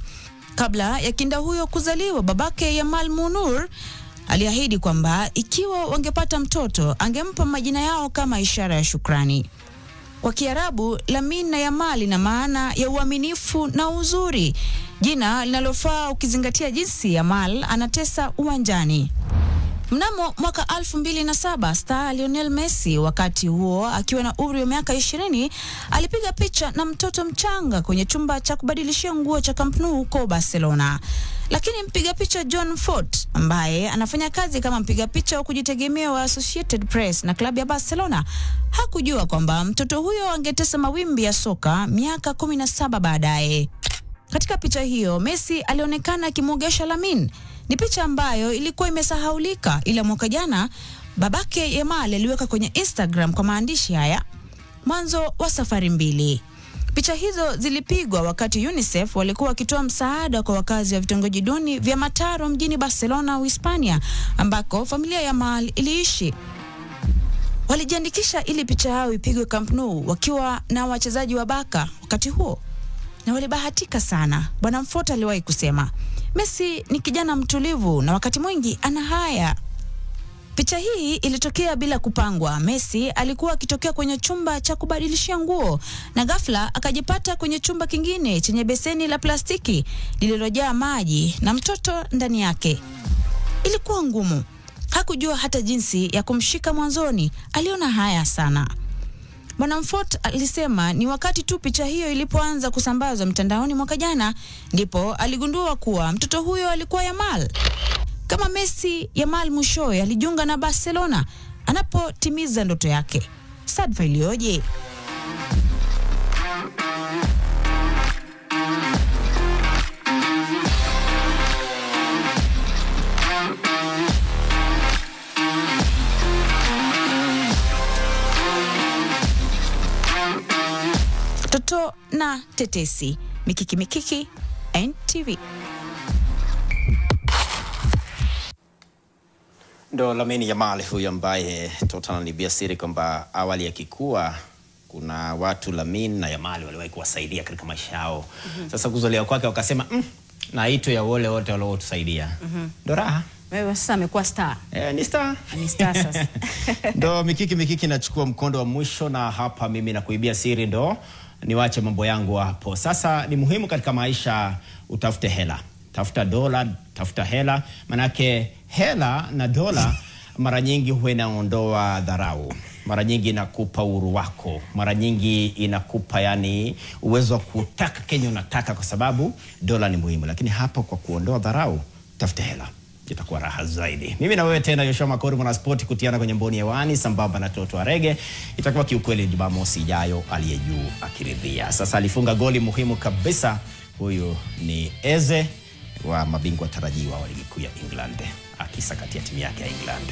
Kabla ya kinda huyo kuzaliwa, babake Yamal Munur aliahidi kwamba ikiwa wangepata mtoto angempa majina yao kama ishara ya shukrani. Kwa Kiarabu, Lamine na Yamal ina maana ya uaminifu na uzuri, jina linalofaa ukizingatia jinsi Yamal anatesa uwanjani. Mnamo mwaka 2007, star Lionel Messi, wakati huo akiwa na umri wa miaka 20, alipiga picha na mtoto mchanga kwenye chumba cha kubadilishia nguo cha Camp Nou huko Barcelona. Lakini mpiga picha John Fort, ambaye anafanya kazi kama mpiga picha wa kujitegemea wa Associated Press na klabu ya Barcelona, hakujua kwamba mtoto huyo angetesa mawimbi ya soka miaka 17 baadaye. Katika picha hiyo, Messi alionekana akimwogesha Lamine. Ni picha ambayo ilikuwa imesahaulika, ila mwaka jana babake Yamal aliweka kwenye Instagram kwa maandishi haya: mwanzo wa safari mbili. Picha hizo zilipigwa wakati UNICEF walikuwa wakitoa msaada kwa wakazi wa vitongoji duni vya Mataro mjini Barcelona, Uhispania, ambako familia ya Yamal iliishi. Walijiandikisha ili picha yao ipigwe Camp Nou wakiwa na wachezaji wa Barca wakati huo, na walibahatika sana. Bwana Mfota aliwahi kusema, Messi ni kijana mtulivu na wakati mwingi ana haya. Picha hii ilitokea bila kupangwa. Messi alikuwa akitokea kwenye chumba cha kubadilishia nguo na ghafla akajipata kwenye chumba kingine chenye beseni la plastiki lililojaa maji na mtoto ndani yake. Ilikuwa ngumu. Hakujua hata jinsi ya kumshika mwanzoni. Aliona haya sana. Bwana Mfort alisema ni wakati tu picha hiyo ilipoanza kusambazwa mtandaoni mwaka jana ndipo aligundua kuwa mtoto huyo alikuwa Yamal. Kama Messi, Yamal mwishowe alijiunga na Barcelona anapotimiza ndoto yake. Sadfa iliyoje! Toto na tetesi. Mikiki NTV. Ndo Lamine Yamal huyu ambaye Toto ananiambia siri kwamba awali akikua kuna watu Lamine na Yamal waliwahi kuwasaidia katika maisha yao. Sasa kuzaliwa kwake wakasema na hito ya wale wote waliotusaidia. Ndo raha. Wewe sasa amekuwa star. Ni star. Ni star sasa. Ndo mikiki nachukua mkondo wa mwisho, na hapa mimi nakuibia siri ndo niwache mambo yangu hapo. Sasa ni muhimu katika maisha utafute hela. Tafuta dola, tafuta hela. Manake hela na dola mara nyingi huwa inaondoa dharau. Mara nyingi inakupa uhuru wako. Mara nyingi inakupa yani uwezo wa kutaka Kenya unataka, kwa sababu dola ni muhimu. Lakini hapo kwa kuondoa dharau, tafuta hela. Itakuwa raha zaidi. Mimi na wewe tena Yoshua Makori, mwana sport, kutiana kwenye mboni hewani sambamba na Toto Arege. Itakuwa kiukweli Jumamosi ijayo, aliye juu akiridhia. Sasa alifunga goli muhimu kabisa. Huyu ni Eze wa mabingwa tarajiwa wa ligi kuu ya England, akisakatia timu yake ya England.